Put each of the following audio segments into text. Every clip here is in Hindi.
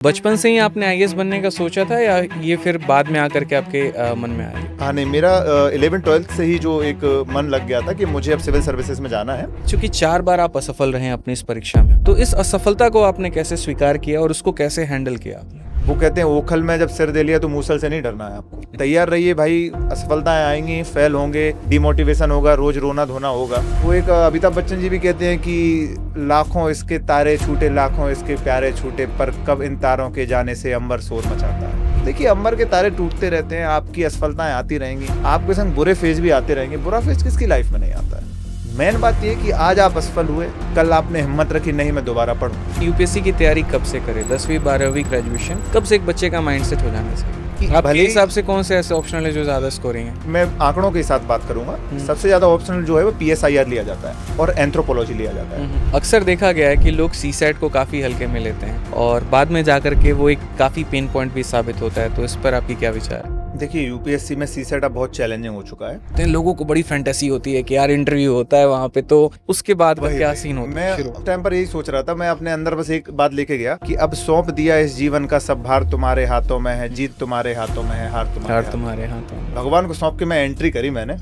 बचपन से ही आपने आईएएस बनने का सोचा था या ये फिर बाद में आकर के आपके मन में आया? हाँ नहीं, मेरा 11th-12th से ही जो एक मन लग गया था कि मुझे अब सिविल सर्विसेज में जाना है। चूंकि 4 बार आप असफल रहे हैं अपनी इस परीक्षा में, तो इस असफलता को आपने कैसे स्वीकार किया और उसको कैसे हैंडल किया आपने? वो कहते हैं ओखल में जब सिर दे लिया तो मूसल से नहीं डरना है आपको। तैयार रहिए भाई, असफलताएं आएंगी, फेल होंगे, डिमोटिवेशन होगा, रोज रोना धोना होगा। वो एक अमिताभ बच्चन जी भी कहते हैं कि लाखों इसके तारे छूटे, लाखों इसके प्यारे छूटे, पर कब इन तारों के जाने से अंबर शोर मचाता है। देखिए, अंबर के तारे टूटते रहते हैं, आपकी असफलताएं आती रहेंगी, आपके संग बुरे फेज भी आते रहेंगे। बुरा फेज किसकी लाइफ में नहीं आता है। मेन बात ये कि आज आप असफल हुए, कल आपने हिम्मत रखी, नहीं मैं दोबारा पढ़ूं। यूपीएससी की तैयारी कब से करें? 10वीं 12वीं ग्रेजुएशन कब से एक बच्चे का माइंडसेट हो जाना चाहिए? आपके हिसाब से कौन से ऐसे ऑप्शनल है जो ज्यादा स्कोरिंग है? मैं आंकड़ों के साथ बात करूंगा। सबसे ज्यादा ऑप्शनल जो है वो PSIR लिया जाता है और एंथ्रोपोलॉजी लिया जाता है। अक्सर देखा गया है कि लोग सीसैट को काफी हल्के में लेते हैं और बाद में जाकर के वो एक काफी पेन पॉइंट भी साबित होता है, तो इस पर आपकी क्या विचार है? देखिए, यूपीएससी में सीसेट अब बहुत चैलेंजिंग हो चुका है। तो लोगों को बड़ी फैंटेसी होती है कि यार इंटरव्यू होता है वहाँ पे, तो उसके बाद का क्या सीन होता है? मैं उस टाइम पर यही सोच रहा था, मैं अपने अंदर बस एक बात लेके गया कि अब सौंप दिया इस जीवन का सब भार तुम्हारे हाथों में है, जीत तुम्हारे हाथों में है, हार तुम्हारे हाथों में। भगवान को सौंप के मैं एंट्री करी मैंने।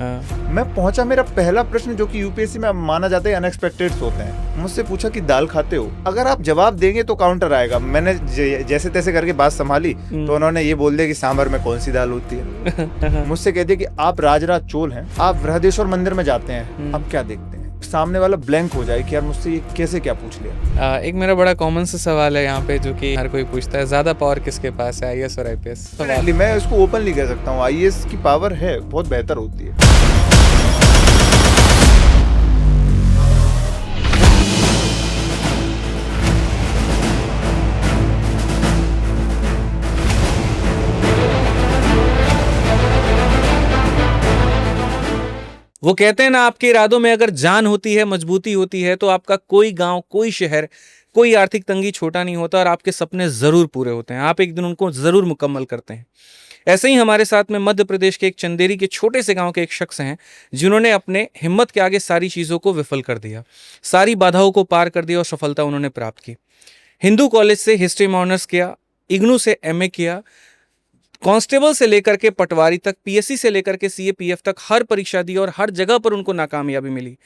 मैं पहुंचा, मेरा पहला प्रश्न जो कि यूपीएससी में माना जाता है अनएक्सपेक्टेड होते हैं, मुझसे पूछा कि दाल खाते हो? अगर आप जवाब देंगे तो काउंटर आएगा। मैंने जैसे तैसे करके बात संभाली तो उन्होंने ये बोल दिया कि सांभर में कौन सी दाल होती है। मुझसे कह दिया कि आप राजराज चोल हैं, आप बृहदेश्वर मंदिर में जाते हैं, आप क्या देखते हैं? सामने वाला ब्लैंक हो जाए कि यार मुझसे ये कैसे क्या पूछ लिया। एक मेरा बड़ा कॉमन सा सवाल है यहाँ पे जो कि हर कोई पूछता है, ज्यादा पावर किसके पास है, आईएएस और आईपीएस? मैं इसको ओपनली कह सकता हूँ, आईएएस की पावर है, बहुत बेहतर होती है। वो कहते हैं ना, आपके इरादों में अगर जान होती है, मजबूती होती है, तो आपका कोई गांव, कोई शहर, कोई आर्थिक तंगी छोटा नहीं होता और आपके सपने जरूर पूरे होते हैं। आप एक दिन उनको जरूर मुकम्मल करते हैं। ऐसे ही हमारे साथ में मध्य प्रदेश के एक चंदेरी के छोटे से गांव के एक शख्स हैं जिन्होंने अपने हिम्मत के आगे सारी चीजों को विफल कर दिया, सारी बाधाओं को पार कर दिया और सफलता उन्होंने प्राप्त की। हिंदू कॉलेज से हिस्ट्री में ऑनर्स किया, इग्नू से MA किया, कांस्टेबल से लेकर के पटवारी तक, PSC से लेकर के CAPF तक हर परीक्षा दी और हर जगह पर उनको नाकामयाबी मिली।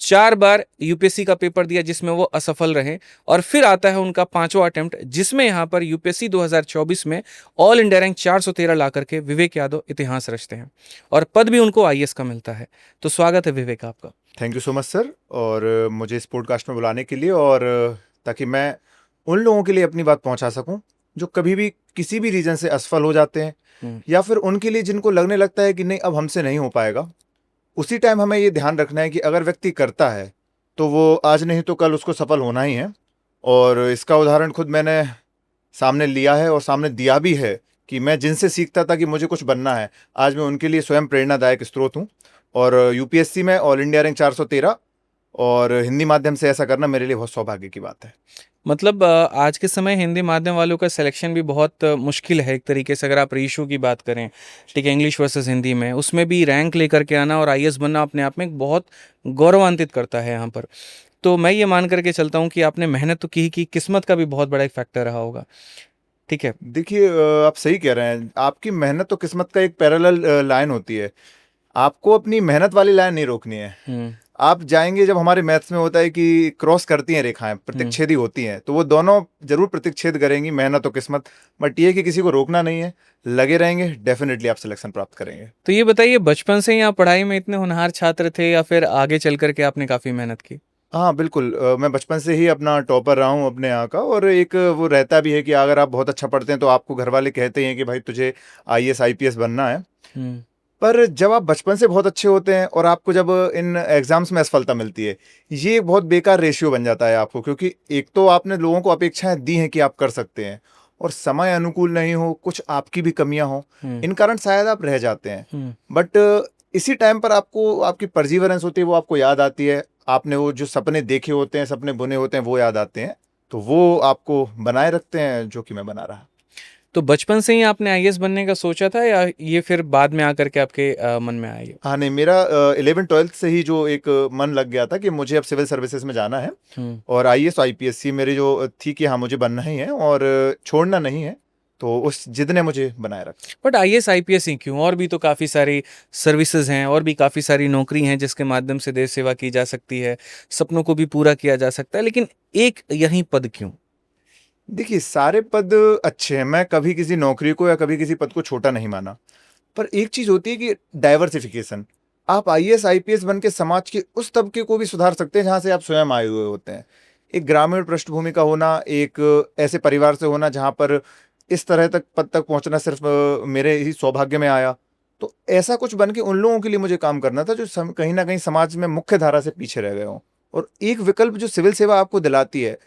4 बार यूपीएससी का पेपर दिया जिसमें वो असफल रहे और फिर आता है उनका 5वां अटेम्प्ट, जिसमें यहाँ पर यूपीएससी 2024 में ऑल इंडिया रैंक 413 ला करके विवेक यादव इतिहास रचते हैं और पद भी उनको आईएएस का मिलता है। तो स्वागत है विवेक आपका। Thank you so much sir, और मुझे इस पॉडकास्ट में बुलाने के लिए, और ताकि मैं उन लोगों के लिए अपनी बात पहुंचा सकूं जो कभी भी किसी भी रीजन से असफल हो जाते हैं, या फिर उनके लिए जिनको लगने लगता है कि नहीं अब हमसे नहीं हो पाएगा। उसी टाइम हमें ये ध्यान रखना है कि अगर व्यक्ति करता है तो वो आज नहीं तो कल उसको सफल होना ही है। और इसका उदाहरण खुद मैंने सामने लिया है और सामने दिया भी है कि मैं जिनसे सीखता था कि मुझे कुछ बनना है, आज मैं उनके लिए स्वयं प्रेरणादायक स्रोत हूँ। और यूपीएससी में ऑल इंडिया रैंक 413 और हिंदी माध्यम से ऐसा करना मेरे लिए बहुत सौभाग्य की बात है। मतलब आज के समय हिंदी माध्यम वालों का सिलेक्शन भी बहुत मुश्किल है एक तरीके से। अगर आप रेशियो की बात करें, ठीक है, इंग्लिश वर्सेस हिंदी में, उसमें भी रैंक लेकर के आना और आईएएस बनना अपने आप में एक बहुत गौरवान्वित करता है यहाँ पर। तो मैं ये मान करके चलता हूँ कि आपने मेहनत तो की ही की, किस्मत का भी बहुत बड़ा एक फैक्टर रहा होगा। ठीक है, देखिए, आप सही कह रहे हैं, आपकी मेहनत तो किस्मत का एक पैरेलल लाइन होती है। आपको अपनी मेहनत वाली लाइन नहीं रोकनी है। आप जाएंगे, जब हमारे मैथ्स में होता है कि क्रॉस करती हैं रेखाएं, प्रतिच्छेदी होती हैं, तो वो दोनों जरूर प्रतिच्छेद करेंगी, मेहनत और किस्मत। बट ये कि किसी को रोकना नहीं है, लगे रहेंगे, डेफिनेटली आप सिलेक्शन प्राप्त करेंगे। तो ये बताइए, बचपन से ही आप पढ़ाई में इतने होनहार छात्र थे या फिर आगे चल करके आपने काफ़ी मेहनत की? हाँ बिल्कुल, मैं बचपन से ही अपना टॉपर रहा हूँ अपने यहाँ का। और एक वो रहता भी है कि अगर आप बहुत अच्छा पढ़ते हैं तो आपको घर वाले कहते हैं कि भाई तुझे IAS IPS बनना है। पर जब आप बचपन से बहुत अच्छे होते हैं और आपको जब इन एग्जाम्स में असफलता मिलती है, ये बहुत बेकार रेशियो बन जाता है आपको। क्योंकि एक तो आपने लोगों को अपेक्षाएं दी हैं कि आप कर सकते हैं, और समय अनुकूल नहीं हो, कुछ आपकी भी कमियां हो, इन कारण शायद आप रह जाते हैं। बट इसी टाइम पर आपको आपकी परजीवरेंस होती है, वो आपको याद आती है। आपने वो जो सपने देखे होते हैं, सपने बुने होते हैं, वो याद आते हैं, तो वो आपको बनाए रखते हैं, जो कि मैं बना रहा। तो बचपन से ही आपने आईएएस बनने का सोचा था या ये फिर बाद में आकर के आपके मन में आया ये? हाँ नहीं, मेरा 11th-12th से ही जो एक मन लग गया था कि मुझे अब सिविल सर्विसेज में जाना है हम्म। और आईएएस आईपीएस मेरी जो थी कि हाँ मुझे बनना ही है और छोड़ना नहीं है, तो उस जिद ने मुझे बनाए रखा। बट आईएएस आईपीएस ही क्यों? और भी तो काफ़ी सारी सर्विसेज हैं और भी काफ़ी सारी नौकरी हैं जिसके माध्यम से देश सेवा की जा सकती है, सपनों को भी पूरा किया जा सकता है, लेकिन एक यही पद क्यों? देखिए, सारे पद अच्छे हैं, मैं कभी किसी नौकरी को या कभी किसी पद को छोटा नहीं माना, पर एक चीज होती है कि डाइवर्सिफिकेशन। आप आईएएस आईपीएस बन के समाज के उस तबके को भी सुधार सकते हैं जहां से आप स्वयं आए हुए होते हैं। एक ग्रामीण पृष्ठभूमि का होना, एक ऐसे परिवार से होना जहां पर इस तरह तक पद तक पहुंचना सिर्फ मेरे ही सौभाग्य में आया, तो ऐसा कुछ बन के उन लोगों के लिए मुझे काम करना था जो कहीं ना कहीं समाज में मुख्य धारा से पीछे रह गए हों। और एक विकल्प जो सिविल सेवा आपको दिलाती है,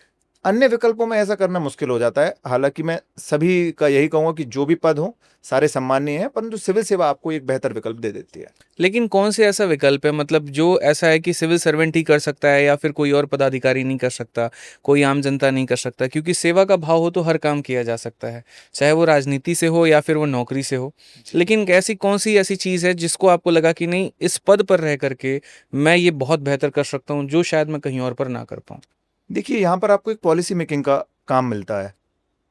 अन्य विकल्पों में ऐसा करना मुश्किल हो जाता है। हालांकि मैं सभी का यही कहूंगा कि जो भी पद हो सारे सम्माननीय हैं, परंतु सिविल सेवा आपको एक बेहतर विकल्प दे देती है। लेकिन कौन से ऐसा विकल्प है, मतलब जो ऐसा है कि सिविल सर्वेंट ही कर सकता है या फिर कोई और पदाधिकारी नहीं कर सकता, कोई आम जनता नहीं कर सकता? क्योंकि सेवा का भाव हो तो हर काम किया जा सकता है, चाहे वो राजनीति से हो या फिर वो नौकरी से हो। लेकिन ऐसी कौन सी ऐसी चीज़ है जिसको आपको लगा कि नहीं, इस पद पर रह करके मैं ये बहुत बेहतर कर सकता हूँ जो शायद मैं कहीं और पर ना कर पाऊँ? देखिए, यहाँ पर आपको एक पॉलिसी मेकिंग का काम मिलता है।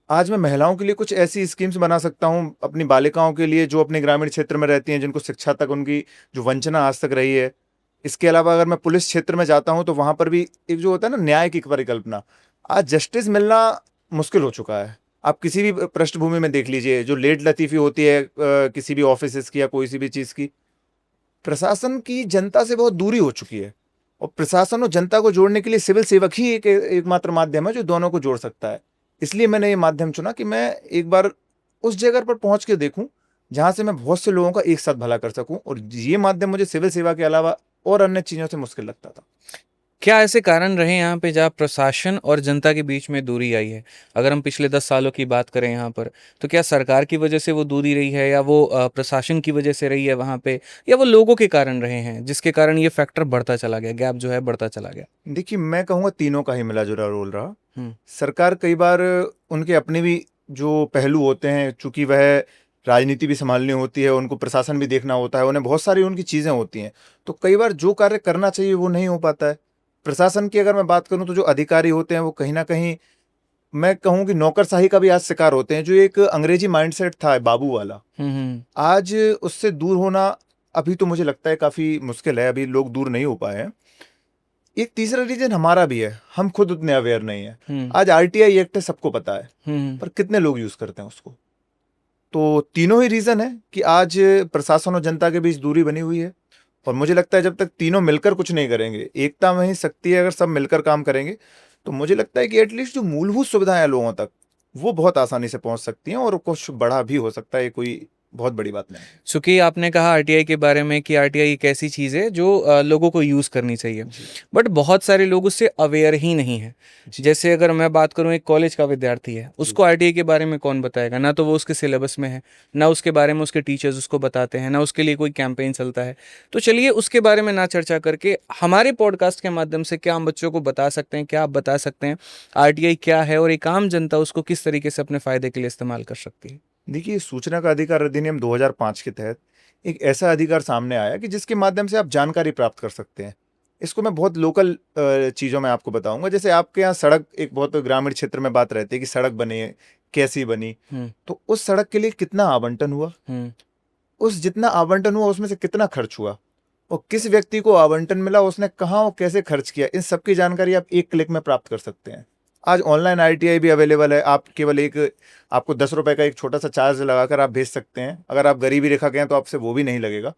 आज मैं महिलाओं के लिए कुछ ऐसी स्कीम्स बना सकता हूँ, अपनी बालिकाओं के लिए जो अपने ग्रामीण क्षेत्र में रहती हैं, जिनको शिक्षा तक उनकी जो वंचना आज तक रही है। इसके अलावा अगर मैं पुलिस क्षेत्र में जाता हूँ तो वहाँ पर भी एक जो होता है ना न्याय की परिकल्पना, आज जस्टिस मिलना मुश्किल हो चुका है। आप किसी भी पृष्ठभूमि में देख लीजिए, जो लेट लतीफ़ी होती है किसी भी ऑफिसेज़ की या कोई सी भी चीज़ की, प्रशासन की जनता से बहुत दूरी हो चुकी है। और प्रशासन और जनता को जोड़ने के लिए सिविल सेवक ही एक एकमात्र माध्यम है जो दोनों को जोड़ सकता है। इसलिए मैंने ये माध्यम चुना कि मैं एक बार उस जगह पर पहुंच के देखूं जहां से मैं बहुत से लोगों का एक साथ भला कर सकूं, और ये माध्यम मुझे सिविल सेवा के अलावा और अन्य चीज़ों से मुश्किल लगता था। क्या ऐसे कारण रहे यहाँ पे जहाँ प्रशासन और जनता के बीच में दूरी आई है? अगर हम पिछले 10 सालों की बात करें यहाँ पर, तो क्या सरकार की वजह से वो दूरी रही है या वो प्रशासन की वजह से रही है वहाँ पे, या वो लोगों के कारण रहे हैं जिसके कारण ये फैक्टर बढ़ता चला गया, गैप जो है बढ़ता चला गया? देखिए, मैं कहूँगा तीनों का ही मिला जुला रोल रहा। हुँ। सरकार कई बार उनके अपने भी जो पहलू होते हैं, चूंकि वह राजनीति भी संभालनी होती है, उनको प्रशासन भी देखना होता है, उन्हें बहुत सारी उनकी चीज़ें होती हैं, तो कई बार जो कार्य करना चाहिए वो नहीं हो पाता है। प्रशासन की अगर मैं बात करूं तो जो अधिकारी होते हैं वो कहीं ना कहीं, मैं कहूं कि नौकरशाही का भी आज शिकार होते हैं। जो एक अंग्रेजी माइंडसेट था बाबू वाला, हुँ, हुँ। आज उससे दूर होना अभी तो मुझे लगता है काफ़ी मुश्किल है, अभी लोग दूर नहीं हो पाए हैं। एक तीसरा रीजन हमारा भी है, हम खुद उतने अवेयर नहीं है। हुँ, आज आरटीआई एक्ट है, सबको पता है, हुँ। पर कितने लोग यूज करते हैं उसको? तो तीनों ही रीजन है कि आज प्रशासन और जनता के बीच दूरी बनी हुई है। और मुझे लगता है जब तक तीनों मिलकर कुछ नहीं करेंगे, एकता में ही शक्ति है, अगर सब मिलकर काम करेंगे तो मुझे लगता है कि एटलीस्ट जो मूलभूत सुविधाएं हैं लोगों तक, वो बहुत आसानी से पहुंच सकती हैं और कुछ बड़ा भी हो सकता है। ये कोई बहुत बड़ी बात नहीं है। चूँकि आपने कहा आरटीआई के बारे में कि आरटीआई एक ऐसी चीज़ है जो लोगों को यूज़ करनी चाहिए, जी। बट बहुत सारे लोग उससे अवेयर ही नहीं हैं। जी। जैसे अगर मैं बात करूँ, एक कॉलेज का विद्यार्थी है, उसको आरटीआई के बारे में कौन बताएगा? ना तो वो उसके सिलेबस में है, ना उसके बारे में उसके टीचर्स उसको बताते हैं, ना उसके लिए कोई कैंपेन चलता है। तो चलिए उसके बारे में ना चर्चा करके हमारे पॉडकास्ट के माध्यम से क्या हम बच्चों को बता सकते हैं, क्या आप बता सकते हैं आरटीआई क्या है और एक आम जनता उसको किस तरीके से अपने फ़ायदे के लिए इस्तेमाल कर सकती है? देखिए, सूचना का अधिकार अधिनियम 2005 के तहत एक ऐसा अधिकार सामने आया कि जिसके माध्यम से आप जानकारी प्राप्त कर सकते हैं। इसको मैं बहुत लोकल चीज़ों में आपको बताऊंगा। जैसे आपके यहाँ सड़क, एक बहुत ग्रामीण क्षेत्र में बात रहती है कि सड़क बनी है, कैसी बनी, हुँ, तो उस सड़क के लिए कितना आवंटन हुआ, हुँ, उस जितना आवंटन हुआ उसमें से कितना खर्च हुआ, और किस व्यक्ति को आवंटन मिला, उसने कहाँ और कैसे खर्च किया, इन सब की जानकारी आप एक क्लिक में प्राप्त कर सकते हैं। आज ऑनलाइन आरटीआई भी अवेलेबल है। आप केवल आपको 10 रुपए का एक छोटा सा चार्ज लगाकर आप भेज सकते हैं। अगर आप गरीबी रेखा के हैं तो आपसे वो भी नहीं लगेगा।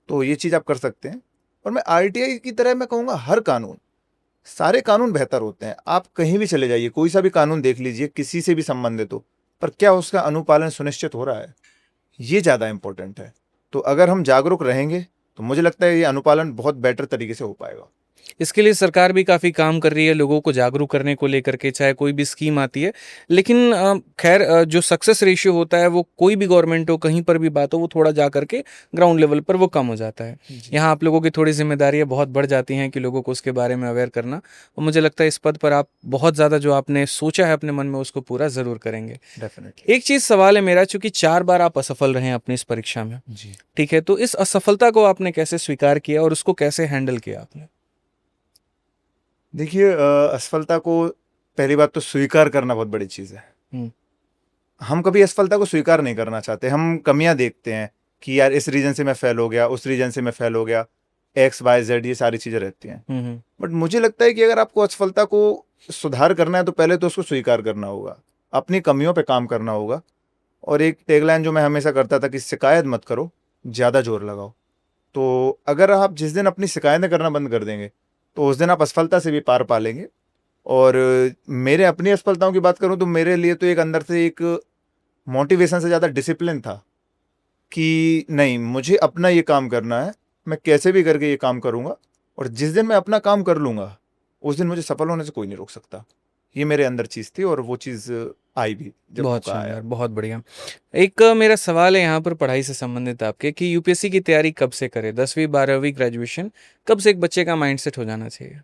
तो ये चीज़ आप कर सकते हैं। और मैं आरटीआई की तरह मैं कहूँगा, हर कानून, सारे कानून बेहतर होते हैं। आप कहीं भी चले जाइए, कोई सा भी कानून देख लीजिए, किसी से भी संबंधित हो, पर क्या उसका अनुपालन सुनिश्चित हो रहा है, ये ज़्यादा इंपॉर्टेंट है। तो अगर हम जागरूक रहेंगे तो मुझे लगता है ये अनुपालन बहुत बेटर तरीके से हो पाएगा। इसके लिए सरकार भी काफ़ी काम कर रही है लोगों को जागरूक करने को लेकर के, चाहे कोई भी स्कीम आती है। लेकिन खैर जो सक्सेस रेशियो होता है वो कोई भी गवर्नमेंट हो, कहीं पर भी बात हो, वो थोड़ा जा करके ग्राउंड लेवल पर वो कम हो जाता है। जी। यहाँ आप लोगों की थोड़ी ज़िम्मेदारियाँ बहुत बढ़ जाती हैं कि लोगों को उसके बारे में अवेयर करना, और मुझे लगता है इस पद पर आप बहुत ज़्यादा जो आपने सोचा है अपने मन में उसको पूरा ज़रूर करेंगे। डेफिनेटली। एक चीज़ सवाल है मेरा, चूँकि 4 बार आप असफल रहे हैं अपनी इस परीक्षा में, जी। ठीक है? तो इस असफलता को आपने कैसे स्वीकार किया और उसको कैसे हैंडल किया आपने? देखिए असफलता को पहली बात तो स्वीकार करना बहुत बड़ी चीज़ है। हुँ, हम कभी असफलता को स्वीकार नहीं करना चाहते। हम कमियाँ देखते हैं कि यार इस रीज़न से मैं फेल हो गया, उस रीज़न से मैं फेल हो गया, एक्स, वाई, ज़ेड ये सारी चीज़ें रहती हैं। हुँ, हुँ, बट मुझे लगता है कि अगर आपको असफलता को सुधार करना है तो पहले तो उसको स्वीकार करना होगा। अपनी कमियों पे काम करना होगा और एक टैगलाइन जो मैं हमेशा करता था कि शिकायत मत करो, ज़्यादा ज़ोर लगाओ। तो अगर आप जिस दिन अपनी शिकायतें करना बंद कर देंगे, तो उस दिन आप असफलता से भी पार पा लेंगे। और मेरे अपनी असफलताओं की बात करूँ तो मेरे लिए तो एक अंदर से एक मोटिवेशन से ज़्यादा डिसिप्लिन था कि नहीं मुझे अपना ये काम करना है, मैं कैसे भी करके ये काम करूँगा और जिस दिन मैं अपना काम कर लूँगा, उस दिन मुझे सफल होने से कोई नहीं रोक सकता। ये मेरे अंदर चीज़ थी और वो चीज़ आई भी जब बहुत मौका आया। शानदार, बहुत बढ़िया। एक मेरा सवाल है यहाँ पर पढ़ाई से संबंधित आपके, कि यूपीएससी की तैयारी कब से करें? 10वीं 12वीं ग्रेजुएशन, कब से एक बच्चे का माइंडसेट हो जाना चाहिए?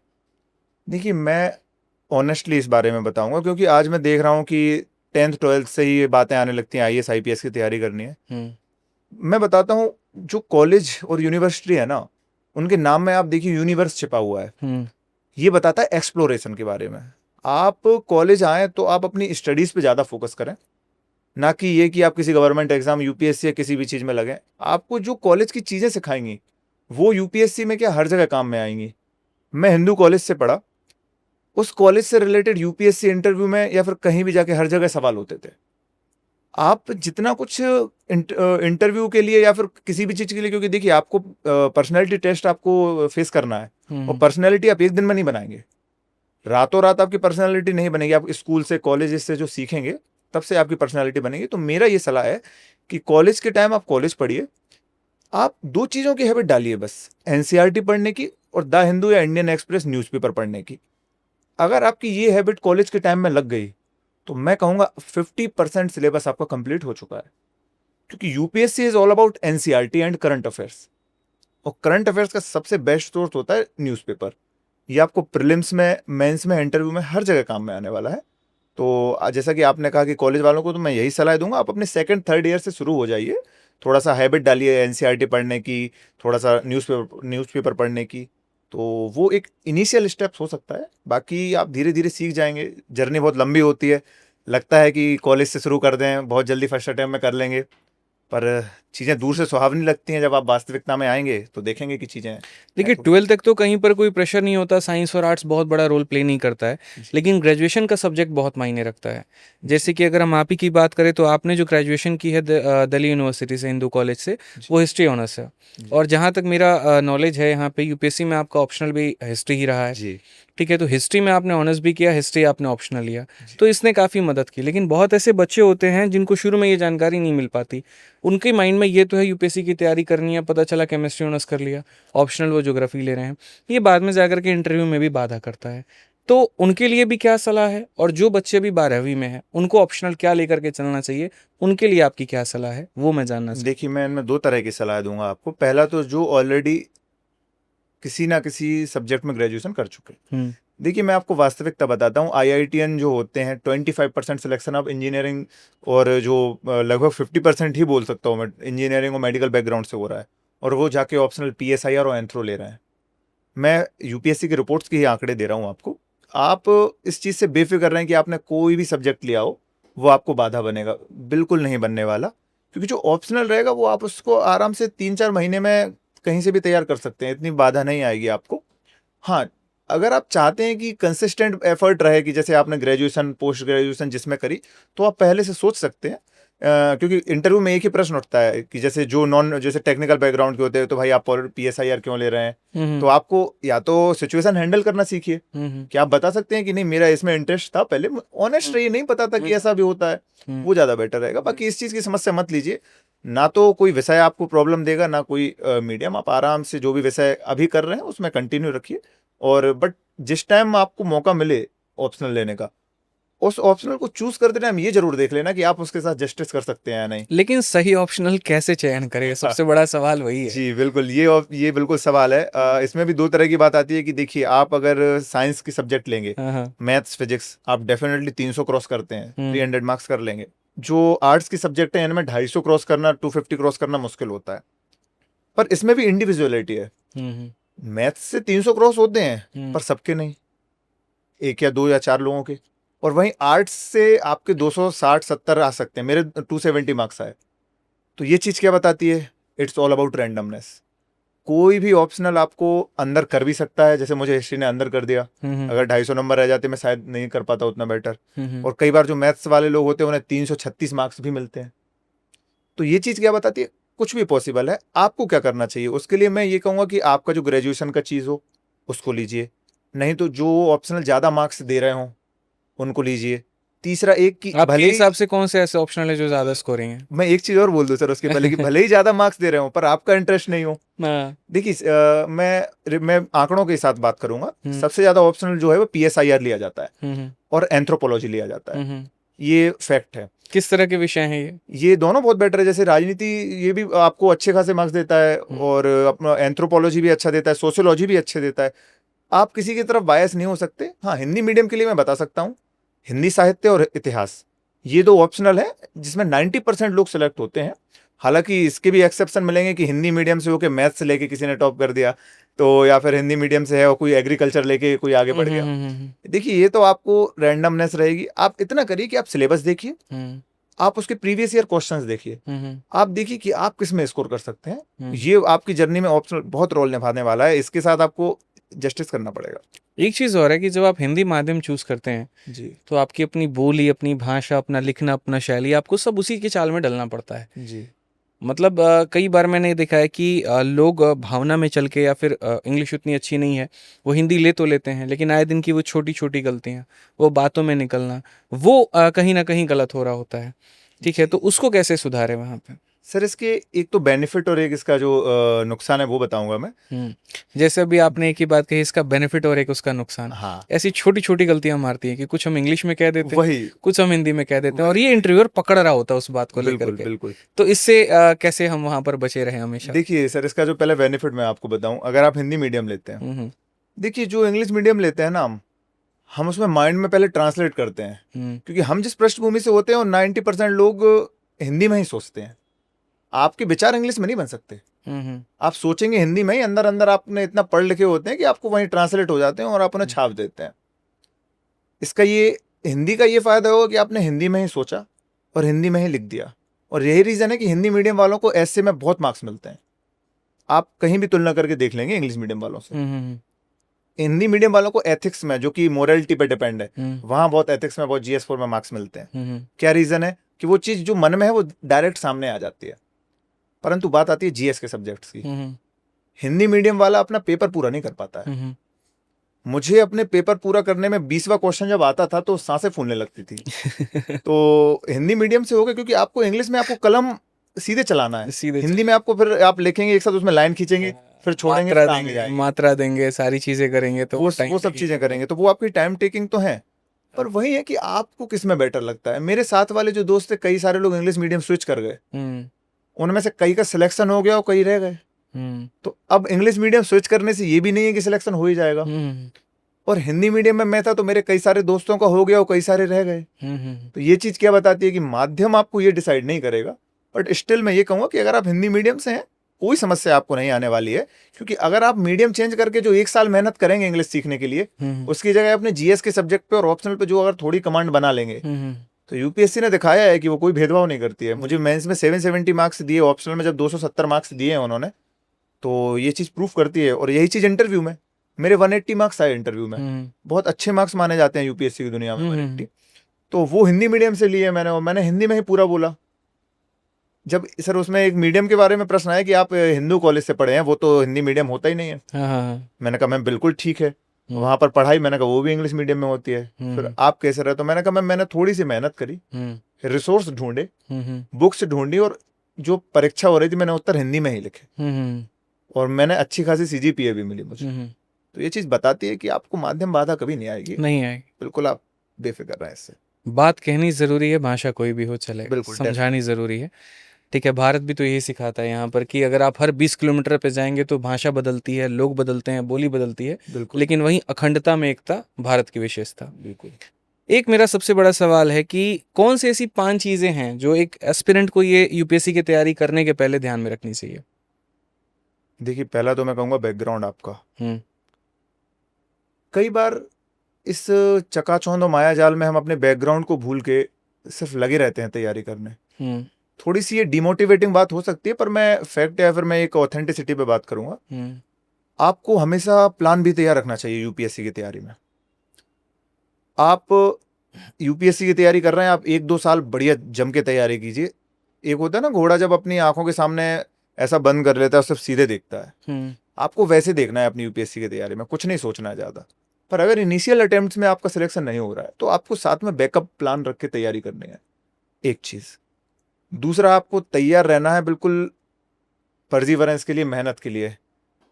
देखिए मैं ऑनेस्टली इस बारे में बताऊँगा क्योंकि आज मैं देख रहा हूँ कि 10th 12th से ही ये बातें आने लगती हैं आईएएस आईपीएस की तैयारी करनी है। हुँ, मैं बताता हूँ जो कॉलेज और यूनिवर्सिटी है ना, उनके नाम में आप देखिए यूनिवर्स छिपा हुआ है। हुँ, ये बताता है एक्सप्लोरेशन के बारे में। आप कॉलेज आएँ तो आप अपनी स्टडीज़ पे ज़्यादा फ़ोकस करें, ना कि ये कि आप किसी गवर्नमेंट एग्ज़ाम यूपीएससी या किसी भी चीज़ में लगें। आपको जो कॉलेज की चीज़ें सिखाएँगी, वो यूपीएससी में क्या हर जगह काम में आएँगी। मैं हिंदू कॉलेज से पढ़ा, उस कॉलेज से रिलेटेड यूपीएससी इंटरव्यू में या फिर कहीं भी जाके हर जगह सवाल होते थे। आप जितना कुछ इंटरव्यू के लिए या फिर किसी भी चीज़ के लिए क्योंकि देखिए आपको पर्सनैलिटी टेस्ट आपको फेस करना है और हुँ, पर्सनैलिटी आप एक दिन में नहीं बनाएँगे। रातों रात आपकी पर्सनैलिटी नहीं बनेगी। आप स्कूल से, कॉलेज से जो सीखेंगे, तब से आपकी पर्सनैलिटी बनेगी। तो मेरा ये सलाह है कि कॉलेज के टाइम आप कॉलेज पढ़िए। आप 2 चीज़ों की हैबिट डालिए बस, एनसीईआरटी पढ़ने की और द हिंदू या इंडियन एक्सप्रेस न्यूज़पेपर पढ़ने की। अगर आपकी ये हैबिट कॉलेज के टाइम में लग गई, तो मैं कहूँगा 50% सिलेबस आपका कंप्लीट हो चुका है। क्योंकि UPSC is all about NCERT and current affairs और करंट अफेयर्स का सबसे बेस्ट सोर्स होता है न्यूज़पेपर। ये आपको प्रीलिम्स में, मेंस में, इंटरव्यू में हर जगह काम में आने वाला है। तो जैसा कि आपने कहा कि कॉलेज वालों को तो मैं यही सलाह दूँगा, आप अपने सेकंड, थर्ड ईयर से शुरू हो जाइए। थोड़ा-सा हैबिट डालिए एनसीईआरटी पढ़ने की, थोड़ा-सा न्यूज़पेपर पढ़ने की। तो वो एक इनिशियल स्टेप्स हो सकता है। बाकी आप धीरे-धीरे सीख जाएँगे। जर्नी बहुत लंबी होती है। लगता है कि कॉलेज से शुरू कर दें, बहुत जल्दी फर्स्ट अटेम्प्ट में कर लेंगे। पर चीज़ें दूर से सुहावनी लगती हैं, जब आप वास्तविकता में आएँगे तो देखेंगे कि चीज़ें हैं देखिए थोड़ी। 12th तक तो कहीं पर कोई प्रेशर नहीं होता, साइंस और आर्ट्स बहुत बड़ा रोल प्ले नहीं करता है, जी, लेकिन ग्रेजुएशन का सब्जेक्ट बहुत मायने रखता है। जी, जैसे कि अगर हम आप ही की बात करें तो आपने जो ग्रेजुएशन की है दिल्ली यूनिवर्सिटी से, हिंदू कॉलेज से, जी, वो हिस्ट्री ऑनर्स है। जी, और जहाँ तक मेरा नॉलेज है, यहाँ पे यूपीएससी में आपका ऑप्शनल भी हिस्ट्री ही रहा है। जी, ठीक है, तो हिस्ट्री में आपने ऑनर्स भी किया, हिस्ट्री आपने ऑप्शनल लिया, जी, तो इसने काफ़ी मदद की। लेकिन बहुत ऐसे बच्चे होते हैं जिनको शुरू में ये जानकारी नहीं मिल पाती। उनके माइंड में ये तो है यूपीएससी की तैयारी करनी है, पता चला केमिस्ट्री ऑनर्स कर लिया, ऑप्शनल वो ज्योग्राफी ले रहे हैं। ये बाद में जाकर के इंटरव्यू में भी बाधा करता है। तो उनके लिए भी क्या सलाह है? और जो बच्चे अभी 12वीं में हैं, उनको ऑप्शनल क्या लेकर के चलना चाहिए? उनके लिए आपकी क्या सलाह है? वो मैं जानना चाहूँ। देखिए, मैं इनमें 2 तरह की सलाह दूँगा आपको। पहला तो जो ऑलरेडी किसी ना किसी सब्जेक्ट में ग्रेजुएशन कर चुके हैं। हुँ, देखिए, मैं आपको वास्तविकता बताता हूँ, आईआईटीएन जो होते हैं 25% सिलेक्शन ऑफ इंजीनियरिंग और जो लगभग 50% ही बोल सकता हूँ मैं, इंजीनियरिंग और मेडिकल बैकग्राउंड से हो रहा है और वो जाके ऑप्शनल पीएसआईआर और एंथ्रो ले रहे हैं। मैं यूपीएससी की रिपोर्ट्स के ही आंकड़े दे रहा हूँ आपको। आप इस चीज़ से बेफ़िक्र रहें कि आपने कोई भी सब्जेक्ट लिया हो, वो आपको बाधा बनेगा। बिल्कुल नहीं बनने वाला, क्योंकि जो ऑप्शनल रहेगा वो आप उसको आराम से 3-4 महीने में कहीं से भी तैयार कर सकते हैं, इतनी बाधा नहीं आएगी आपको। हाँ, अगर आप चाहते हैं कि कंसिस्टेंट एफर्ट रहे कि जैसे आपने ग्रेजुएशन, पोस्ट ग्रेजुएशन जिसमें करी, तो आप पहले से सोच सकते हैं। क्योंकि इंटरव्यू में एक ही प्रश्न उठता है कि जैसे टेक्निकल बैकग्राउंड के होते हैं, तो भाई आप और पीएसआईआर क्यों ले रहे हैं? हुँ, तो हुँ, आपको या तो सिचुएशन हैंडल करना सीखिए, हुँ, हुँ, कि आप बता सकते हैं कि नहीं मेरा इसमें इंटरेस्ट था पहले, ऑनेस्ट हुँ, रहिए, नहीं पता था हुँ, कि ऐसा भी होता है, हुँ, वो ज़्यादा बेटर रहेगा। बाकी इस चीज़ की समस्या मत लीजिए, ना तो कोई विषय आपको प्रॉब्लम देगा, ना कोई मीडियम, आप आराम से जो भी विषय अभी कर रहे हैं उसमें कंटिन्यू रखिए। और बट जिस टाइम आपको मौका मिले ऑप्शनल लेने का, उस ऑप्शनल को चूज करते टाइम ये जरूर देख लेना कि आप उसके साथ जस्टिस कर सकते हैं या नहीं। लेकिन सही ऑप्शनल कैसे चयन करें, सबसे बड़ा सवाल वही है। जी बिल्कुल, ये बिल्कुल सवाल है। इसमें भी दो तरह की बात आती है कि देखिए, आप अगर साइंस की सब्जेक्ट लेंगे, हाँ हाँ। मैथ्स फिजिक्स, आप डेफिनेटली 300 क्रॉस करते हैं, हम्म 300 मार्क्स कर लेंगे। जो आर्ट्स की सब्जेक्ट है इनमें 250 क्रॉस करना, 250 क्रॉस करना मुश्किल होता है। पर इसमें भी इंडिविजुअलिटी है। हम्म मैथ्स से 300 क्रॉस होते हैं, हम्म पर सबके नहीं, एक या दो या चार लोगों के। और वहीं आर्ट्स से आपके 260-70 आ सकते हैं, मेरे 270 मार्क्स आए। तो ये चीज क्या बताती है? It's all about randomness. कोई भी ऑप्शनल आपको अंदर कर भी सकता है, जैसे मुझे हिस्ट्री ने अंदर कर दिया। अगर 250 नंबर रह जाते मैं शायद नहीं कर पाता उतना बेटर। और कई बार जो मैथ्स वाले लोग होते हैं उन्हें 336 मार्क्स भी मिलते हैं। तो ये चीज क्या बताती है? कुछ भी पॉसिबल है। आपको क्या करना चाहिए उसके लिए? मैं ये कहूंगा कि आपका जो ग्रेजुएशन का चीज हो उसको लीजिए, नहीं तो जो ऑप्शनल ज्यादा मार्क्स दे रहे हो उनको लीजिए। तीसरा एक कि आपके भले ही, हिसाब से कौन से ऐसे ऑप्शनल है जो ज्यादा स्कोरिंग है? मैं एक चीज और बोल दूं सर उसके पहले, कि भले ही ज्यादा मार्क्स दे रहे हो पर आपका इंटरेस्ट नहीं हो। हाँ। देखिए, मैं आंकड़ों के साथ बात करूंगा। हम्म सबसे ज्यादा ऑप्शनल जो है वो PSIR लिया जाता है हम्म और एंथ्रोपोलॉजी लिया जाता है। हम्म। ये फैक्ट है। किस तरह के विषय हैं ये? ये दोनों बहुत बेटर है। जैसे राजनीति, ये भी आपको अच्छे खासे मार्क्स देता है, और अपना एंथ्रोपोलॉजी भी अच्छा देता है, सोशियोलॉजी भी अच्छे देता है। आप किसी की तरफ बायस नहीं हो सकते। हाँ, हिंदी मीडियम के लिए मैं बता सकता हूँ, हिंदी साहित्य और इतिहास, ये दो ऑप्शनल है जिसमें 90% लोग सिलेक्ट होते हैं। हालांकि इसके भी एक्सेप्शन मिलेंगे कि हिंदी मीडियम से होकर मैथ्स लेके किसी ने टॉप कर दिया, तो या फिर हिंदी मीडियम से है और कोई एग्रीकल्चर लेके कोई आगे बढ़ गया। देखिए, ये तो आपको रैंडमनेस रहेगी। आप इतना करिए कि आप सिलेबस देखिए, आप उसके प्रीवियस ईयर क्वेश्चंस देखिए, आप देखिए कि आप किस में स्कोर कर सकते हैं। ये आपकी जर्नी में ऑप्शनल बहुत रोल निभाने वाला है। इसके साथ आपको जस्टिस करना पड़ेगा। एक चीज और है कि जब आप हिंदी माध्यम चूज करते हैं जी तो आपकी अपनी बोली, अपनी भाषा, अपना लिखना, अपना शैली, आपको सब उसी के चाल में डलना पड़ता है। जी मतलब कई बार मैंने ये देखा है कि लोग भावना में चल के, या फिर इंग्लिश उतनी अच्छी नहीं है, वो हिंदी ले तो लेते हैं, लेकिन आए दिन की वो छोटी छोटी गलतियाँ, वो बातों में निकलना, वो कहीं ना कहीं गलत हो रहा होता है। ठीक है, जी तो उसको कैसे सुधारे वहाँ पे? सर, इसके एक तो बेनिफिट और एक इसका जो नुकसान है वो बताऊंगा मैं। जैसे अभी आपने एक ही बात कही, इसका बेनिफिट और एक उसका नुकसान। हाँ, ऐसी छोटी छोटी गलतियां मारती हैं कि कुछ हम इंग्लिश में कह देते हैं, वही कुछ हम हिंदी में कह देते हैं, और ये इंटरव्यूअर पकड़ रहा होता है उस बात को लेकर बिल्कुल के। बिल्कुल। तो इससे कैसे हम वहां पर बचे रहे हमेशा? देखिए सर, इसका जो पहले बेनिफिट मैं आपको बताऊं, अगर आप हिंदी मीडियम लेते हैं, हम्म देखिए जो इंग्लिश मीडियम लेते हैं ना, हम उसमें माइंड में पहले ट्रांसलेट करते हैं, हम्म क्योंकि हम जिस पृष्ठभूमि से होते हैं और 90% लोग हिंदी में ही सोचते हैं। आपके विचार इंग्लिश में नहीं बन सकते। हम्म आप सोचेंगे हिंदी में ही, अंदर अंदर आपने इतना पढ़ लिखे होते हैं कि आपको वहीं ट्रांसलेट हो जाते हैं और आप उन्हें छाप देते हैं। इसका ये, हिंदी का ये फायदा होगा कि आपने हिंदी में ही सोचा और हिंदी में ही लिख दिया। और यही रीजन है कि हिंदी मीडियम वालों को ऐसे में बहुत मार्क्स मिलते हैं। आप कहीं भी तुलना करके देख लेंगे इंग्लिश मीडियम वालों से। हिंदी मीडियम वालों को एथिक्स में, जो कि मोरलिटी पे डिपेंड है, वहां बहुत एथिक्स में, बहुत GS4 में मार्क्स मिलते हैं। क्या रीजन है? कि वो चीज जो मन में है वो डायरेक्ट सामने आ जाती है। परंतु बात आती है GS के सब्जेक्ट्स की। हिंदी मीडियम वाला अपना पेपर पूरा नहीं कर पाता है। मुझे अपने पेपर पूरा करने में 20वां क्वेश्चन जब आता था तो सांसें फूलने लगती थी। तो हिंदी मीडियम से हो गया, क्योंकि आपको इंग्लिश में आपको कलम सीधे चलाना है, सीधे हिंदी में आपको फिर आप लिखेंगे एक साथ, उसमें लाइन खींचेंगे, फिर छोड़ेंगे, मात्रा फिर आगे देंगे, जाएंगे। मात्रा देंगे, सारी चीजें करेंगे, तो वो टाइम सब चीजें करेंगे, तो वो आपकी टाइम टेकिंग तो है। पर वही है कि आपको किस में बेटर लगता है। मेरे साथ वाले जो दोस्त थे, कई सारे लोग इंग्लिश मीडियम स्विच कर गए, उनमें से कई का सिलेक्शन हो गया और कई रह गए। तो अब इंग्लिश मीडियम स्विच करने से ये भी नहीं है कि सिलेक्शन हो ही जाएगा। और हिंदी मीडियम में मैं था तो मेरे कई सारे दोस्तों का हो गया और कई सारे रह गए। तो ये चीज क्या बताती है कि माध्यम आपको ये डिसाइड नहीं करेगा। बट स्टिल मैं ये कहूंगा कि अगर आप हिंदी मीडियम से हैं, कोई समस्या आपको नहीं आने वाली है। क्योंकि अगर आप मीडियम चेंज करके जो 1 साल मेहनत करेंगे इंग्लिश सीखने के लिए, उसकी जगह अपने GS के सब्जेक्ट पे और ऑप्शनल पे जो अगर थोड़ी कमांड बना लेंगे, तो UPSC ने दिखाया है कि वो कोई भेदभाव नहीं करती है। मुझे मेंस में 770 मार्क्स दिए, ऑप्शनल में जब 270 मार्क्स दिए हैं उन्होंने, तो ये चीज प्रूफ करती है। और यही चीज इंटरव्यू में, मेरे 180 मार्क्स आए इंटरव्यू में। बहुत अच्छे मार्क्स माने जाते हैं UPSC की दुनिया में 180। तो वो हिंदी मीडियम से लिए मैंने, और मैंने हिंदी में ही पूरा बोला। जब सर उसमें एक मीडियम के बारे में प्रश्न आया कि आप हिंदू कॉलेज से पढ़े हैं, वो तो हिंदी मीडियम होता ही नहीं है। मैंने कहा मैम बिल्कुल ठीक है, वहां पर पढ़ाई, मैंने कहा वो भी इंग्लिश मीडियम में होती है। फिर आप कैसे रहे? तो मैंने कहा मैम मैंने थोड़ी सी मेहनत करी, रिसोर्स ढूंढे, बुक्स ढूंढी, और जो परीक्षा हो रही थी मैंने उत्तर हिंदी में ही लिखे, और मैंने अच्छी खासी CGPA भी मिली मुझे। तो ये चीज़ बताती है कि आपको माध्यम बाधा कभी नहीं आएगी, नहीं आएगी। बिल्कुल आप बेफिक्र रहें इससे। बात कहनी ज़रूरी है, भाषा कोई भी हो चले, बिल्कुल, समझानी ज़रूरी है। ठीक है, भारत भी तो यही सिखाता है यहाँ पर कि अगर आप हर 20 किलोमीटर पे जाएंगे तो भाषा बदलती है, लोग बदलते हैं, बोली बदलती है, बिल्कुल, लेकिन वहीं अखंडता में एकता भारत की विशेषता। बिल्कुल। एक मेरा सबसे बड़ा सवाल है कि कौन सी ऐसी 5 चीज़ें हैं जो एक एस्पिरेंट को ये यूपीएससी की तैयारी करने के पहले ध्यान में रखनी चाहिए? देखिए, पहला तो मैं कहूँगा बैकग्राउंड आपका। हुँ, कई बार इस चकाचौंध और मायाजाल में हम अपने बैकग्राउंड को भूल के सिर्फ लगे रहते हैं तैयारी करने। हुँ, थोड़ी सी ये डिमोटिवेटिंग बात हो सकती है, पर मैं फैक्ट या फिर मैं एक ऑथेंटिसिटी पे बात करूंगा। हुँ, आपको हमेशा प्लान भी तैयार रखना चाहिए यूपीएससी की तैयारी में। आप यूपीएससी की तैयारी कर रहे हैं, आप 1-2 साल बढ़िया जम के तैयारी कीजिए। एक होता है ना घोड़ा जब अपनी आंखों के सामने ऐसा बंद कर लेता है और सिर्फ सीधे देखता है, हुँ, आपको वैसे देखना है अपनी यूपीएससी की तैयारी में, कुछ नहीं सोचना है ज़्यादा। पर अगर इनिशियल अटेम्प्ट्स में आपका सिलेक्शन नहीं हो रहा है तो आपको साथ में बैकअप प्लान रख के तैयारी करनी है, एक चीज़। दूसरा, आपको तैयार रहना है बिल्कुल परजीवरेंस के लिए, मेहनत के लिए।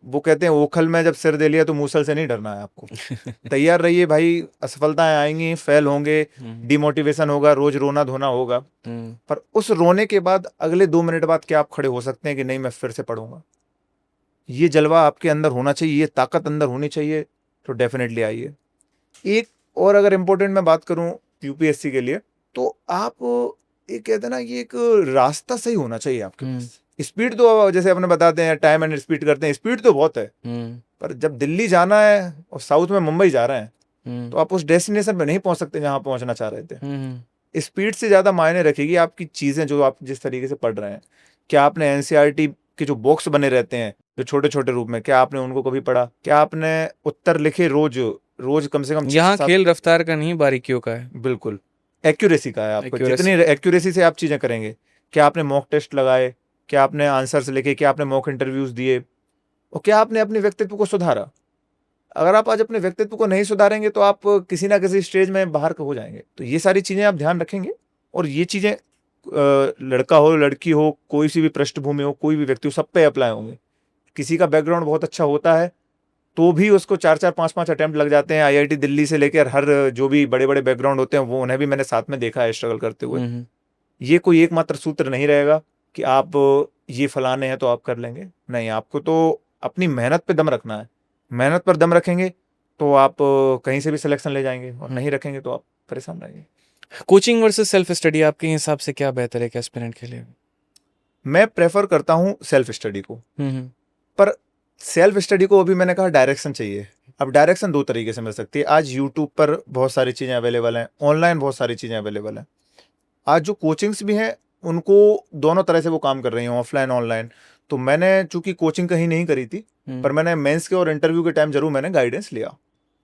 वो कहते हैं ओखल में जब सिर दे लिया तो मूसल से नहीं डरना है आपको। तैयार रहिए भाई, असफलताएं आएंगी, फेल होंगे, हुँ, डिमोटिवेशन होगा, रोज रोना धोना होगा, हुँ, पर उस रोने के बाद अगले 2 मिनट बाद क्या आप खड़े हो सकते हैं कि नहीं मैं फिर से पढ़ूंगा। ये जलवा आपके अंदर होना चाहिए, ये ताकत अंदर होनी चाहिए, तो डेफिनेटली आइए। एक और अगर इम्पोर्टेंट मैं बात करूं यूपीएससी के लिए, तो आप ये कहते हैं ना, ये एक रास्ता सही होना चाहिए आपके हुँ, पास। स्पीड तो जैसे अपने बताते हैं टाइम एंड स्पीड करते हैं, स्पीड तो बहुत है, हुँ, पर जब दिल्ली जाना है और साउथ में मुंबई जा रहे हैं हुँ, तो आप उस डेस्टिनेशन पे नहीं पहुंच सकते जहां पहुंचना चाह रहे थे। हुँ, स्पीड से ज़्यादा मायने रखेगी आपकी चीज़ें जो आप जिस तरीके से पढ़ रहे हैं। क्या आपने एनसीईआरटी के जो बॉक्स बने रहते हैं जो छोटे छोटे रूप में, क्या आपने उनको कभी पढ़ा? क्या आपने उत्तर लिखे रोज रोज कम से कम छः यहाँ से सात खेल रफ्तार का नहीं, बारीकियों का है, बिल्कुल, एक्यूरेसी का है आपको। जितनी एक्यूरेसी। एक्यूरेसी से आप चीज़ें करेंगे, क्या आपने मॉक टेस्ट लगाए, क्या आपने आंसर्स लिखे, क्या आपने मॉक इंटरव्यूज़ दिए, और क्या आपने अपने व्यक्तित्व को सुधारा। अगर आप आज अपने व्यक्तित्व को नहीं सुधारेंगे तो आप किसी ना किसी स्टेज में बाहर हो जाएंगे। तो ये सारी चीज़ें आप ध्यान रखेंगे, और ये चीज़ें लड़का हो लड़की हो, कोई सी भी पृष्ठभूमि हो, कोई भी व्यक्ति हो, सब पे अप्लाई होंगे। किसी का बैकग्राउंड बहुत अच्छा होता है तो भी उसको 4-4 5-5 अटेम्प्ट लग जाते हैं। आईआईटी दिल्ली से लेकर हर जो भी बड़े बड़े बैकग्राउंड होते हैं वो उन्हें भी मैंने साथ में देखा है स्ट्रगल करते हुए। हुँ, हुँ, ये कोई एकमात्र सूत्र नहीं रहेगा कि आप ये फलाने हैं तो आप कर लेंगे। नहीं, आपको तो अपनी मेहनत पे दम रखना है। मेहनत पर दम रखेंगे तो आप कहीं से भी सिलेक्शन ले जाएंगे, और नहीं रखेंगे तो आप परेशान रहेंगे। कोचिंग वर्सेस सेल्फ स्टडी आपके हिसाब से क्या बेहतर है एक एस्पिरेंट के लिए? मैं प्रेफर करता हूँ सेल्फ स्टडी को, हुँ, हुँ, पर सेल्फ स्टडी को अभी मैंने कहा डायरेक्शन चाहिए। अब डायरेक्शन दो तरीके से मिल सकती है। आज यूट्यूब पर बहुत सारी चीज़ें अवेलेबल हैं, ऑनलाइन बहुत सारी चीज़ें अवेलेबल हैं। आज जो कोचिंग्स भी हैं उनको दोनों तरह से वो काम कर रही हैं, ऑफलाइन ऑनलाइन। तो मैंने चूंकि कोचिंग कहीं नहीं करी थी, हुँ, पर मैंने मेंस के और इंटरव्यू के टाइम जरूर मैंने गाइडेंस लिया।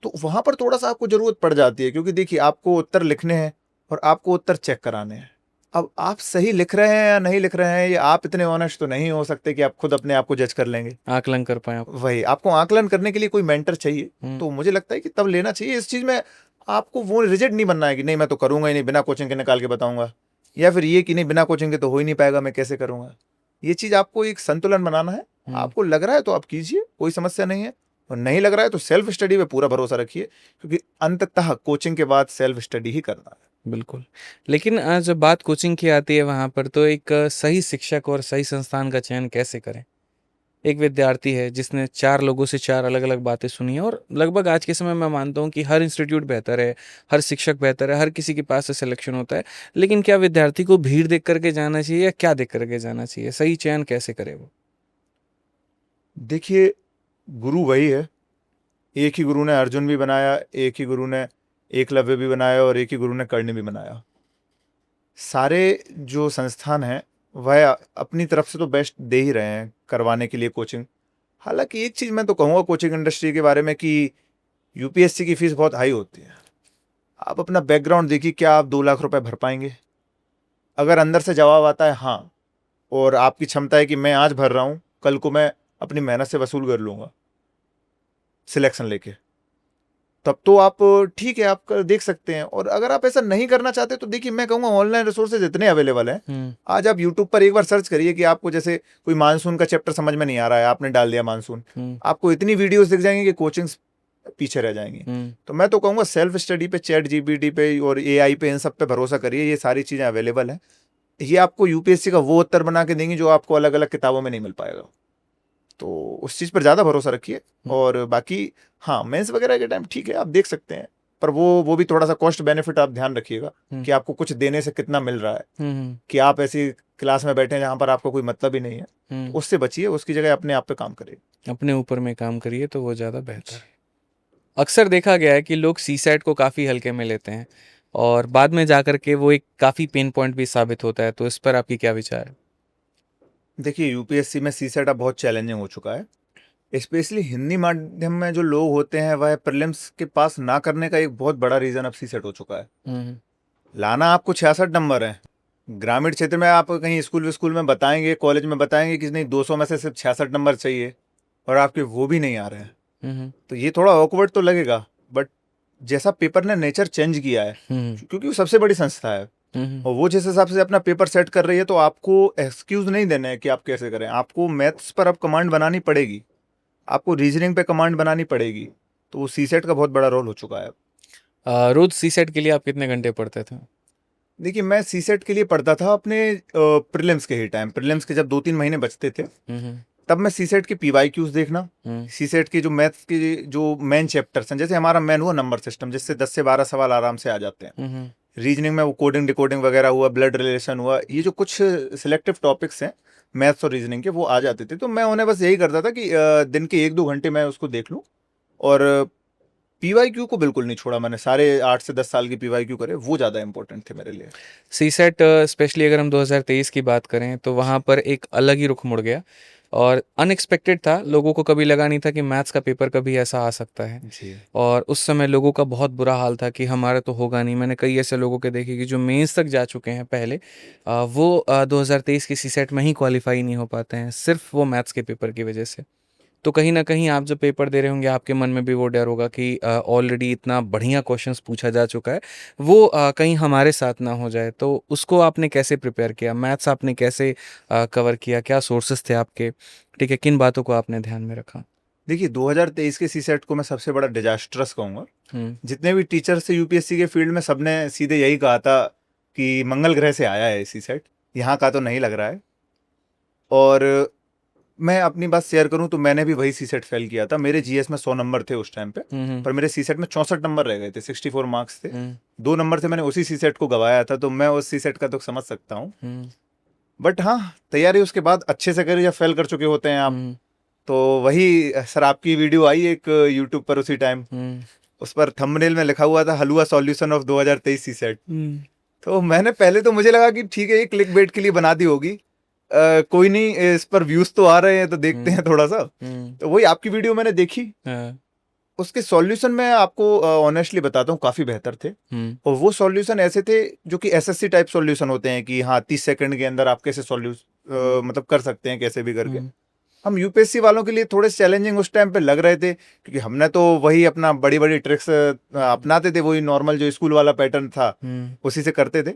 तो वहां पर थोड़ा सा आपको जरूरत पड़ जाती है, क्योंकि देखिए आपको उत्तर लिखने हैं और आपको उत्तर चेक कराने हैं। अब आप सही लिख रहे हैं या नहीं लिख रहे हैं, ये आप इतने ऑनेस्ट तो नहीं हो सकते कि आप खुद अपने आप को जज कर लेंगे। आकलन कर पाएँ आप। वही आपको आकलन करने के लिए कोई मेंटर चाहिए। हुँ, तो मुझे लगता है कि तब लेना चाहिए। इस चीज में आपको वो रिजिड नहीं बनना है कि नहीं मैं तो करूंगा ही नहीं, बिना कोचिंग के निकाल के बताऊंगा, या फिर ये कि नहीं बिना कोचिंग के तो हो ही नहीं पाएगा, मैं कैसे करूंगा। ये चीज आपको एक संतुलन बनाना है। हुँ। आपको लग रहा है तो आप कीजिए, कोई समस्या नहीं है, और नहीं लग रहा है तो सेल्फ स्टडी पे पूरा भरोसा रखिए, क्योंकि अंततः कोचिंग के बाद सेल्फ स्टडी ही करना है। बिल्कुल। लेकिन जब बात कोचिंग की आती है वहाँ पर तो एक सही शिक्षक और सही संस्थान का चयन कैसे करें? एक विद्यार्थी है जिसने 4 लोगों से 4 अलग-अलग बातें सुनी हैं और लगभग आज के समय मैं मानता हूँ कि हर इंस्टीट्यूट बेहतर है, हर शिक्षक बेहतर है, हर किसी के पास से सिलेक्शन होता है। लेकिन क्या विद्यार्थी को भीड़ देख कर के जाना चाहिए या क्या देख कर के जाना चाहिए? सही चयन कैसे करे वो? देखिए, गुरु वही है। एक ही गुरु ने अर्जुन भी बनाया, एक ही गुरु ने एकलव्य भी बनाया, और एक ही गुरु ने कर्ण भी बनाया। सारे जो संस्थान हैं वह अपनी तरफ से तो बेस्ट दे ही रहे हैं करवाने के लिए कोचिंग। हालांकि एक चीज़ मैं तो कहूँगा कोचिंग इंडस्ट्री के बारे में कि यूपीएससी की फीस बहुत हाई होती है। आप अपना बैकग्राउंड देखिए, क्या आप 2 लाख रुपए भर पाएंगे? अगर अंदर से जवाब आता है हाँ, और आपकी क्षमता है कि मैं आज भर रहा हूँ, कल को मैं अपनी मेहनत से वसूल कर लूँगा सिलेक्शन लेके, तब तो आप ठीक है, आप देख सकते हैं। और अगर आप ऐसा नहीं करना चाहते तो देखिए, मैं कहूँगा ऑनलाइन रिसोर्सेज इतने अवेलेबल हैं। हुँ, आज आप यूट्यूब पर एक बार सर्च करिए कि आपको जैसे कोई मानसून का चैप्टर समझ में नहीं आ रहा है, आपने डाल दिया मानसून, हुँ, आपको इतनी वीडियोस दिख जाएंगी कि कोचिंग्स पीछे रह जाएंगी। तो मैं तो कहूँगा सेल्फ स्टडी पे, चैट जीपीटी पे और एआई पे, इन सब पे भरोसा करिए, ये सारी चीज़ें अवेलेबल हैं। ये आपको यूपीएससी का वो उत्तर बना के देंगी जो आपको अलग अलग किताबों में नहीं मिल पाएगा। तो उस चीज़ पर ज़्यादा भरोसा रखिए। और बाकी हाँ, मेंस वगैरह के टाइम ठीक है, आप देख सकते हैं, पर वो भी थोड़ा सा कॉस्ट बेनिफिट आप ध्यान रखिएगा कि आपको कुछ देने से कितना मिल रहा है, कि आप ऐसी क्लास में बैठे हैं जहाँ पर आपको कोई मतलब ही नहीं है, तो उससे बचिए। उसकी जगह अपने आप पे काम करिए, अपने ऊपर में काम करिए, तो वो ज़्यादा बेहतर है। अक्सर देखा गया है कि लोग सीसैट को काफ़ी हल्के में लेते हैं और बाद में जाकर के वो एक काफ़ी पेन पॉइंट भी साबित होता है, तो इस पर आपकी क्या विचार है? देखिए यूपीएससी में सीसेट अब बहुत चैलेंजिंग हो चुका है। स्पेशली हिंदी माध्यम में जो लोग होते हैं, वह प्रीलिम्स के पास ना करने का एक बहुत बड़ा रीज़न अब सीसेट हो चुका है। लाना आपको 66 नंबर है। ग्रामीण क्षेत्र में आप कहीं स्कूल में बताएंगे, कॉलेज में बताएंगे कि नहीं 200 में से सिर्फ 66 नंबर चाहिए, और आपके वो भी नहीं आ रहे हैं, तो ये थोड़ा ऑकवर्ड तो लगेगा। बट जैसा पेपर ने नेचर चेंज किया है, क्योंकि वो सबसे बड़ी संस्था है, और वो जिस हिसाब से अपना पेपर सेट कर रही है, तो आपको एक्सक्यूज नहीं देना है कि आप कैसे करें। आपको मैथ्स पर अब कमांड बनानी पड़ेगी, आपको रीजनिंग पे कमांड बनानी पड़ेगी। तो वो सीसेट का बहुत बड़ा रोल हो चुका है। रोज सीसैट के लिए आप कितने घंटे पढ़ते थे? देखिए मैं सीसेट के लिए पढ़ता था अपने प्रीलिम्स के ही टाइम। प्रीलिम्स के जब 2-3 महीने बचते थे, तब मैं सीसेट के पीवाईक्यूज देखना, सीसेट के जो मैथ्स के जो मेन चैप्टर्स हैं, जैसे हमारा मेन हुआ नंबर सिस्टम, जिससे 10 से 12 सवाल आराम से आ जाते हैं। रीजनिंग में वो कोडिंग डिकोडिंग वगैरह हुआ, ब्लड रिलेशन हुआ, ये जो कुछ सिलेक्टिव टॉपिक्स हैं मैथ्स और रीजनिंग के, वो आ जाते थे। तो मैं उन्हें बस यही करता था कि दिन के 1-2 घंटे मैं उसको देख लूँ। और पीवाईक्यू को बिल्कुल नहीं छोड़ा मैंने, सारे 8 से 10 साल की पीवाईक्यू करे, वो ज़्यादा इंपॉर्टेंट थे मेरे लिए। सीसैट स्पेशली अगर हम 2023 की बात करें तो वहाँ पर एक अलग ही रुख मुड़ गया और अनएक्सपेक्टेड था। लोगों को कभी लगा नहीं था कि मैथ्स का पेपर कभी ऐसा आ सकता है, जी। और उस समय लोगों का बहुत बुरा हाल था कि हमारा तो होगा नहीं। मैंने कई ऐसे लोगों के देखे कि जो मेंस तक जा चुके हैं पहले, वो 2023 की सीसैट में ही क्वालिफाई नहीं हो पाते हैं, सिर्फ वो मैथ्स के पेपर की वजह से। तो कहीं न कहीं आप जब पेपर दे रहे होंगे, आपके मन में भी वो डर होगा कि ऑलरेडी इतना बढ़िया क्वेश्चंस पूछा जा चुका है, वो कहीं हमारे साथ ना हो जाए। तो उसको आपने कैसे प्रिपेयर किया? मैथ्स आपने कैसे कवर किया? क्या सोर्सेज़ थे आपके? ठीक है, किन बातों को आपने ध्यान में रखा? देखिए 2023 के सीसेट को मैं सबसे बड़ा डिजास्टरस कहूँगा। हुँ, जितने भी टीचर्स थे यूपीएससी के फील्ड में, सबने सीधे यही कहा था कि मंगल ग्रह से आया है सीसेट, यहाँ का तो नहीं लग रहा है। और मैं अपनी बात शेयर करूं तो मैंने भी वही सीसेट फेल किया था। मेरे जीएस में 100 नंबर थे उस टाइम पे, हुँ, पर मेरे सीसेट में 64 नंबर रह गए थे, 64 मार्क्स थे। हुँ, 2 नंबर से मैंने उसी सीसेट को गवाया था, तो मैं उस सीसेट का दुख समझ सकता हूँ। हुँ, बट हाँ, तैयारी उसके बाद अच्छे से करी जब फेल कर चुके होते हैं आप। हुँ, तो वही सर, आपकी वीडियो आई एक यूट्यूब पर उसी टाइम, हुँ, उस पर थंबनेल में लिखा हुआ था हलवा सॉल्यूशन ऑफ 2023 सीसेट। हुँ, तो मैंने पहले तो मुझे लगा कि ठीक है, ये क्लिक बेट के लिए बना दी होगी, कोई नहीं, इस पर व्यूज तो आ रहे हैं तो देखते हैं थोड़ा सा। हुँ, तो वही आपकी वीडियो मैंने देखी, हाँ, उसके सॉल्यूशन मैं आपको ऑनेस्टली बताता हूँ, काफी बेहतर थे। हुँ, और वो सॉल्यूशन ऐसे थे जो कि एसएससी टाइप सॉल्यूशन होते हैं, कि हाँ 30 सेकंड के अंदर आप कैसे मतलब कर सकते हैं कैसे भी करके। हुँ, हम यूपीएससी वालों के लिए थोड़े चैलेंजिंग उस टाइम पे लग रहे थे, क्योंकि हमने तो वही अपना बड़ी बड़ी ट्रिक्स अपनाते थे, वही नॉर्मल जो स्कूल वाला पैटर्न था हुँ, उसी से करते थे।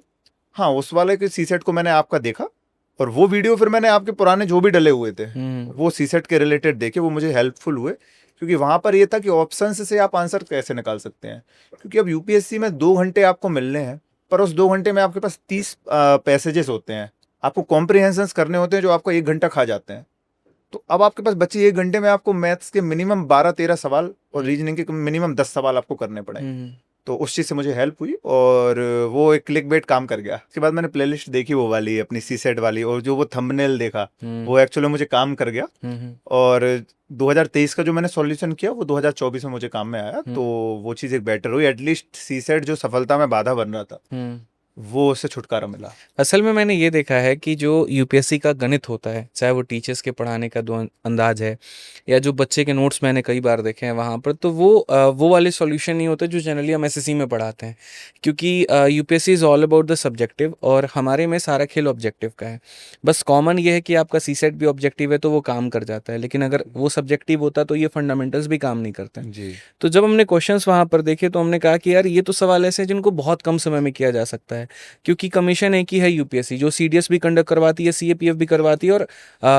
हाँ, उस वाले के सीसेट को मैंने आपका देखा, और वो वीडियो फिर मैंने आपके पुराने जो भी डले हुए थे हुँ, वो सीसेट के रिलेटेड देखे, वो मुझे हेल्पफुल हुए। क्योंकि वहां पर ये था कि ऑप्शंस से आप आंसर कैसे निकाल सकते हैं, क्योंकि अब यूपीएससी में 2 घंटे आपको मिलने हैं, पर उस 2 घंटे में आपके पास 30 पैसेजेस होते हैं, आपको कॉम्प्रिहेंशंस करने होते हैं जो आपको 1 घंटा खा जाते हैं। तो अब आपके पास बचे 1 घंटे में आपको मैथ्स के मिनिमम 12-13 सवाल और रीजनिंग के मिनिमम 10 सवाल आपको करने पड़े। हुँ, तो उस चीज़ से मुझे हेल्प हुई, और वो एक क्लिक बेट काम कर गया। उसके बाद मैंने प्लेलिस्ट देखी वो वाली अपनी सीसेट वाली, और जो वो थंबनेल देखा हुँ, वो एक्चुअली मुझे काम कर गया। हुँ, और 2023 का जो मैंने सॉल्यूशन किया वो 2024 में मुझे काम में आया, हुँ, तो वो चीज़ एक बेटर हुई। एटलीस्ट सीसेट जो सफलता में बाधा बन रहा था, हुँ। वो उससे छुटकारा मिला। असल में मैंने ये देखा है कि जो यूपीएससी का गणित होता है, चाहे वो टीचर्स के पढ़ाने का जो अंदाज है, या जो बच्चे के नोट्स मैंने कई बार देखे हैं वहाँ पर, तो वो वाले सॉल्यूशन नहीं होते जो जनरली हम एसएससी में पढ़ाते हैं। क्योंकि UPSC is all about the subjective, और हमारे में सारा खेल ऑब्जेक्टिव का है। बस कॉमन ये है कि आपका सीसेट भी ऑब्जेक्टिव है तो वो काम कर जाता है, लेकिन अगर वो सब्जेक्टिव होता तो ये फंडामेंटल्स भी काम नहीं करते। जी। तो जब हमने क्वेश्चंस वहाँ पर देखे तो हमने कहा कि यार ये तो सवाल ऐसे हैं जिनको बहुत कम समय में किया जा सकता है। है, क्योंकि कमीशन एक ही है यूपीएससी, जो सीडीएस भी कंडक्ट करवाती है, सीएपीएफ भी करवाती है और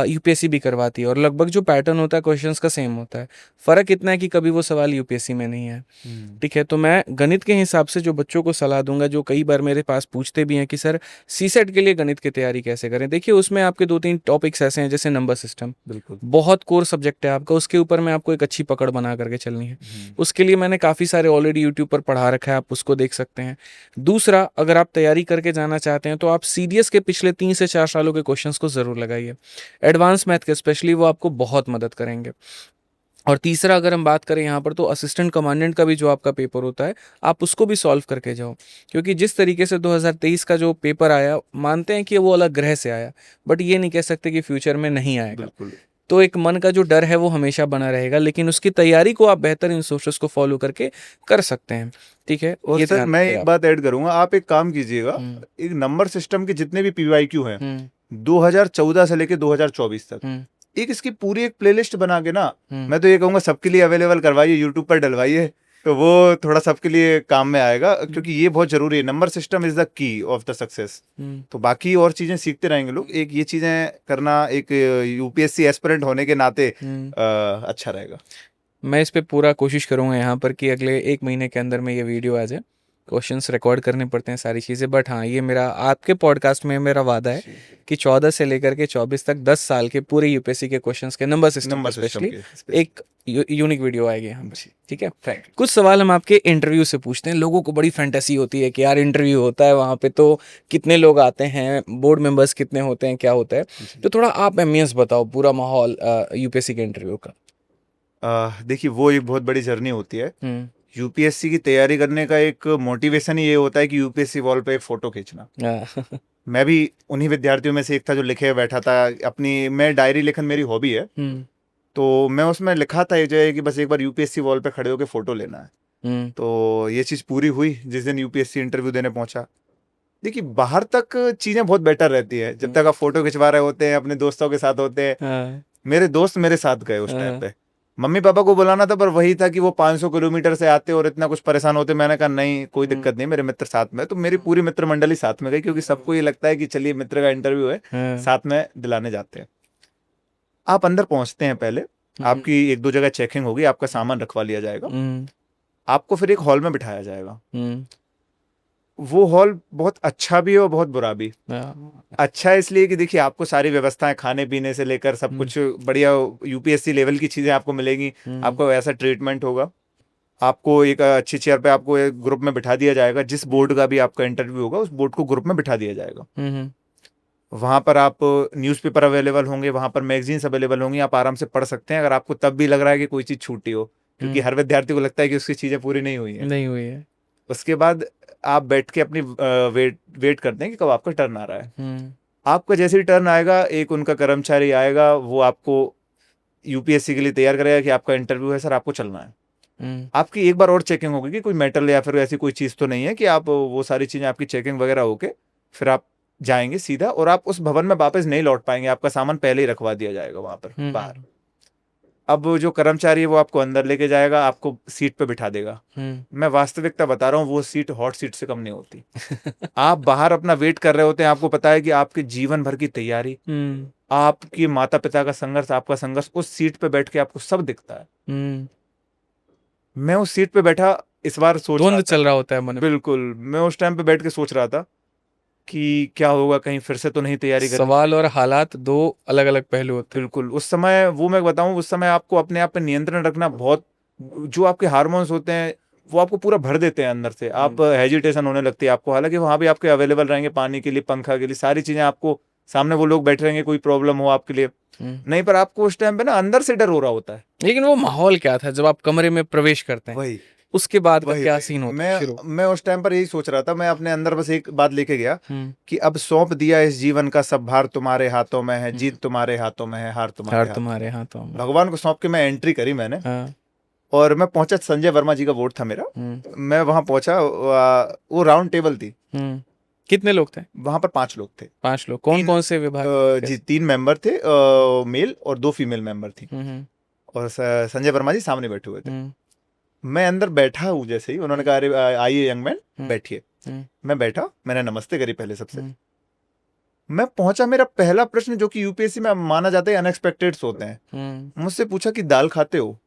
यूपीएससी भी करवाती है, और लगभग जो पैटर्न होता है क्वेश्चंस का सेम होता है। फ़र्क इतना है कि कभी वो सवाल यूपीएससी में नहीं है। ठीक है, तो मैं गणित के हिसाब से जो बच्चों को सलाह दूंगा, जो कई बार मेरे पास पूछते भी हैं कि सर सीसेट के लिए गणित की तैयारी कैसे करें, देखिए उसमें आपके 2-3 टॉपिक्स ऐसे हैं, जैसे नंबर सिस्टम, बिल्कुल। बहुत कोर सब्जेक्ट है आपका, उसके ऊपर में आपको एक अच्छी पकड़ बना करके चलनी है। उसके लिए मैंने काफ़ी सारे ऑलरेडी यूट्यूब पर पढ़ा रखा है, आप उसको देख सकते हैं। दूसरा, अगर आप तैयारी करके जाना चाहते हैं तो आप सीडीएस के पिछले 3 से 4 सालों के क्वेश्चंस को ज़रूर लगाइए, एडवांस मैथ के स्पेशली, वो आपको बहुत मदद करेंगे। और तीसरा, अगर हम बात करें यहाँ पर, तो असिस्टेंट कमांडेंट का भी जो आपका पेपर होता है, आप उसको भी सॉल्व करके जाओ, क्योंकि जिस तरीके से 2023 का जो पेपर आया, मानते हैं कि वो अलग ग्रह से आया, बट ये नहीं कह सकते कि फ्यूचर में नहीं आएगा। बिल्कुल। तो एक मन का जो डर है वो हमेशा बना रहेगा, लेकिन उसकी तैयारी को आप बेहतर इन सोर्सेस को फॉलो करके कर सकते हैं। ठीक है, और ये सर ध्यान मैं रखिए एक आप। बात ऐड करूंगा, आप एक काम कीजिएगा, एक नंबर सिस्टम के जितने भी पीवाईक्यू हैं 2014 से लेके 2024 तक, एक इसकी पूरी एक प्लेलिस्ट बना के ना, मैं तो ये कहूंगा सबके लिए अवेलेबल करवाइए, यूट्यूब पर डलवाइए, तो वो थोड़ा सबके लिए काम में आएगा, क्योंकि ये बहुत जरूरी है। Number system is the key of the success. तो बाकी और चीजें सीखते रहेंगे लोग, एक ये चीजें करना एक यूपीएससी एस्पिरेंट होने के नाते अच्छा रहेगा। मैं इस पे पूरा कोशिश करूंगा यहाँ पर कि अगले 1 महीने के अंदर में ये वीडियो आ जाए। क्वेश्चंस रिकॉर्ड करने पड़ते हैं, सारी चीज़ें, बट हाँ, ये मेरा आपके पॉडकास्ट में मेरा वादा है कि 14 से लेकर के 24 तक 10 साल के पूरे यूपीएससी के क्वेश्चंस के नंबर सिस्टम स्पेशली एक यूनिक वीडियो आएगी यहाँ पर। ठीक है, कुछ सवाल हम आपके इंटरव्यू से पूछते हैं। लोगों को बड़ी फैंटेसी होती है कि यार इंटरव्यू होता है वहाँ पे, तो कितने लोग आते हैं, बोर्ड मेंबर्स कितने होते हैं, क्या होता है, तो थोड़ा आप एम्बियंस बताओ, पूरा माहौल यूपीएससी के इंटरव्यू का। देखिए, वो एक बहुत बड़ी जर्नी होती है। यूपीएससी की तैयारी करने का एक मोटिवेशन ही ये होता है कि यूपीएससी वॉल पे एक फोटो खींचना। मैं भी उन्हीं विद्यार्थियों में से एक था जो लिखे बैठा था अपनी, मैं डायरी लेखन मेरी हॉबी है, तो मैं उसमें लिखा था ये जो है कि बस एक बार यूपीएससी वॉल पे खड़े होकर फोटो लेना है। तो ये चीज पूरी हुई जिस दिन यूपीएससी इंटरव्यू देने पहुंचा। देखिए, बाहर तक चीजें बहुत बेटर रहती है, जब तक आप फोटो खिंचवा रहे होते हैं, अपने दोस्तों के साथ होते हैं। मेरे दोस्त मेरे साथ गए उस टाइम पे, मम्मी पापा को बुलाना था, पर वही था कि वो 500 किलोमीटर से आते और इतना कुछ परेशान होते। मैंने कहा नहीं, कोई दिक्कत नहीं, मेरे मित्र साथ में। तो मेरी पूरी मित्र मंडली साथ में गई, क्योंकि सबको ये लगता है कि चलिए मित्र का इंटरव्यू है, साथ में दिलाने जाते हैं। आप अंदर पहुंचते हैं, पहले आपकी 1-2 जगह चेकिंग होगी, आपका सामान रखवा लिया जाएगा, आपको फिर एक हॉल में बिठाया जाएगा। वो हॉल बहुत अच्छा भी है और बहुत बुरा भी। अच्छा इसलिए कि देखिए, आपको सारी व्यवस्थाएं खाने पीने से लेकर सब कुछ बढ़िया यूपीएससी लेवल की चीजें आपको मिलेंगी, आपको ऐसा ट्रीटमेंट होगा, आपको एक अच्छी चेयर पे आपको एक ग्रुप में बिठा दिया जाएगा, जिस बोर्ड का भी आपका इंटरव्यू होगा उस बोर्ड को ग्रुप में बिठा दिया जाएगा। वहां पर आप न्यूज़पेपर अवेलेबल होंगे, वहां पर मैगजीन्स अवेलेबल होंगी, आप आराम से पढ़ सकते हैं अगर आपको तब भी लग रहा है कि कोई चीज छूटी हो, क्योंकि हर विद्यार्थी को लगता है कि उसकी चीजें पूरी नहीं हुई है। उसके बाद आप बैठ के अपनी वेट करते हैं कि कब आपका टर्न आ रहा है। आपका जैसे ही टर्न आएगा, एक उनका कर्मचारी आएगा, वो आपको यूपीएससी के लिए तैयार करेगा कि आपका इंटरव्यू है सर, आपको चलना है। आपकी एक बार और चेकिंग होगी कि कोई मेटल या फिर ऐसी कोई चीज तो नहीं है, कि आप वो सारी चीजें आपकी चेकिंग वगैरह होके फिर आप जाएंगे सीधा, और आप उस भवन में वापस नहीं लौट पाएंगे, आपका सामान पहले ही रखवा दिया जाएगा वहां पर बाहर। अब जो कर्मचारी है वो आपको अंदर लेके जाएगा, आपको सीट पे बिठा देगा। मैं वास्तविकता बता रहा हूँ, वो सीट हॉट सीट से कम नहीं होती। आप बाहर अपना वेट कर रहे होते हैं, आपको पता है कि आपके जीवन भर की तैयारी, आपके माता पिता का संघर्ष, आपका संघर्ष, उस सीट पे बैठ के आपको सब दिखता है। मैं उस सीट पे बैठा, इस बार सोच चल रहा होता है मन में। बिल्कुल, मैं उस टाइम पे बैठ के सोच रहा था कि क्या होगा, कहीं फिर से तो नहीं तैयारी कर। सवाल और हालात 2 अलग अलग पहलू होते हैं। बिल्कुल, उस समय वो मैं बताऊं, उस समय आपको अपने आप पे नियंत्रण रखना बहुत, जो आपके हार्मोन्स होते हैं वो आपको पूरा भर देते हैं अंदर से, आप हेजिटेशन होने लगती है आपको। हालांकि वहां भी आपके अवेलेबल रहेंगे पानी के लिए, पंखा के लिए, सारी चीजें आपको सामने वो लोग बैठे रहेंगे, कोई प्रॉब्लम हो आपके लिए नहीं, पर आपको उस टाइम पे ना अंदर से डर हो रहा होता है। लेकिन वो माहौल क्या था जब आप कमरे में प्रवेश करते हैं, वही उसके बाद का क्या सीन होता है? मैं उस टाइम पर यही सोच रहा था, मैं अपने अंदर बस एक बात लेके गया कि अब सौंप दिया इस जीवन का सब भार, तुम्हारे हाथों में है, जीत तुम्हारे हाथों में है, हार तुम्हारे हाथों में। भगवान को सौंप के मैं एंट्री करी मैंने। और मैं पहुंचा, संजय वर्मा जी का बोर्ड था मेरा। मैं वहां पहुंचा, वो राउंड टेबल थी। कितने लोग थे वहां पर? 5 लोग थे। 5 लोग। कौन कौन से विभाग? जी, 3 मेंबर थे, मेल और 2 फीमेल मेंबर थी। और संजय वर्मा जी सामने बैठे हुए थे। मैं अंदर बैठा हूँ, जैसे ही उन्होंने कहा अरे आइए यंग मैन बैठिए। मैं बैठा, मैंने नमस्ते करी पहले सबसे। मैं पहुंचा, मेरा पहला प्रश्न जो कि यूपीएससी में माना जाता है अनएक्सपेक्टेड होते हैं, मुझसे पूछा कि दाल खाते हो।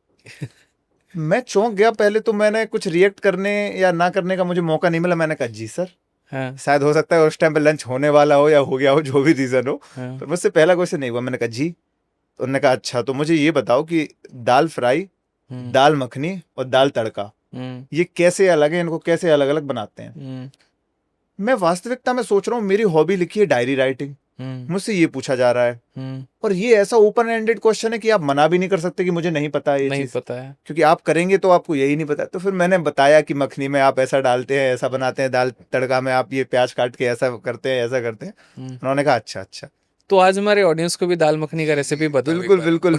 मैं चौंक गया। पहले तो मैंने कुछ रिएक्ट करने या ना करने का मुझे मौका नहीं मिला। मैंने कहा जी सर। शायद हो सकता है उस टाइम पे लंच होने वाला हो या हो गया हो, जो भी रीजन हो, तो मुझसे पहला क्वेश्चन नहीं हुआ। मैंने कहा जी। तो उन्होंने कहा अच्छा, तो मुझे ये बताओ कि दाल फ्राई, दाल मखनी और दाल तड़का ये कैसे अलग है, इनको कैसे अलग अलग बनाते हैं। मैं वास्तविकता में सोच रहा हूँ, मेरी हॉबी लिखी है डायरी राइटिंग, मुझसे ये पूछा जा रहा है। और ये ऐसा ओपन एंडेड क्वेश्चन है कि आप मना भी नहीं कर सकते कि मुझे नहीं पता है ये नहीं चीज, पता है, क्योंकि आप करेंगे तो आपको यही नहीं पता। तो फिर मैंने बताया कि मखनी में आप ऐसा डालते हैं, ऐसा बनाते हैं, दाल तड़का में आप ये प्याज काट के ऐसा करते हैं, ऐसा करते हैं। उन्होंने कहा अच्छा अच्छा। तो आज हमारे ऑडियंस को भी दाल मखनी का रेसिपी बताओ। बिल्कुल बिल्कुल।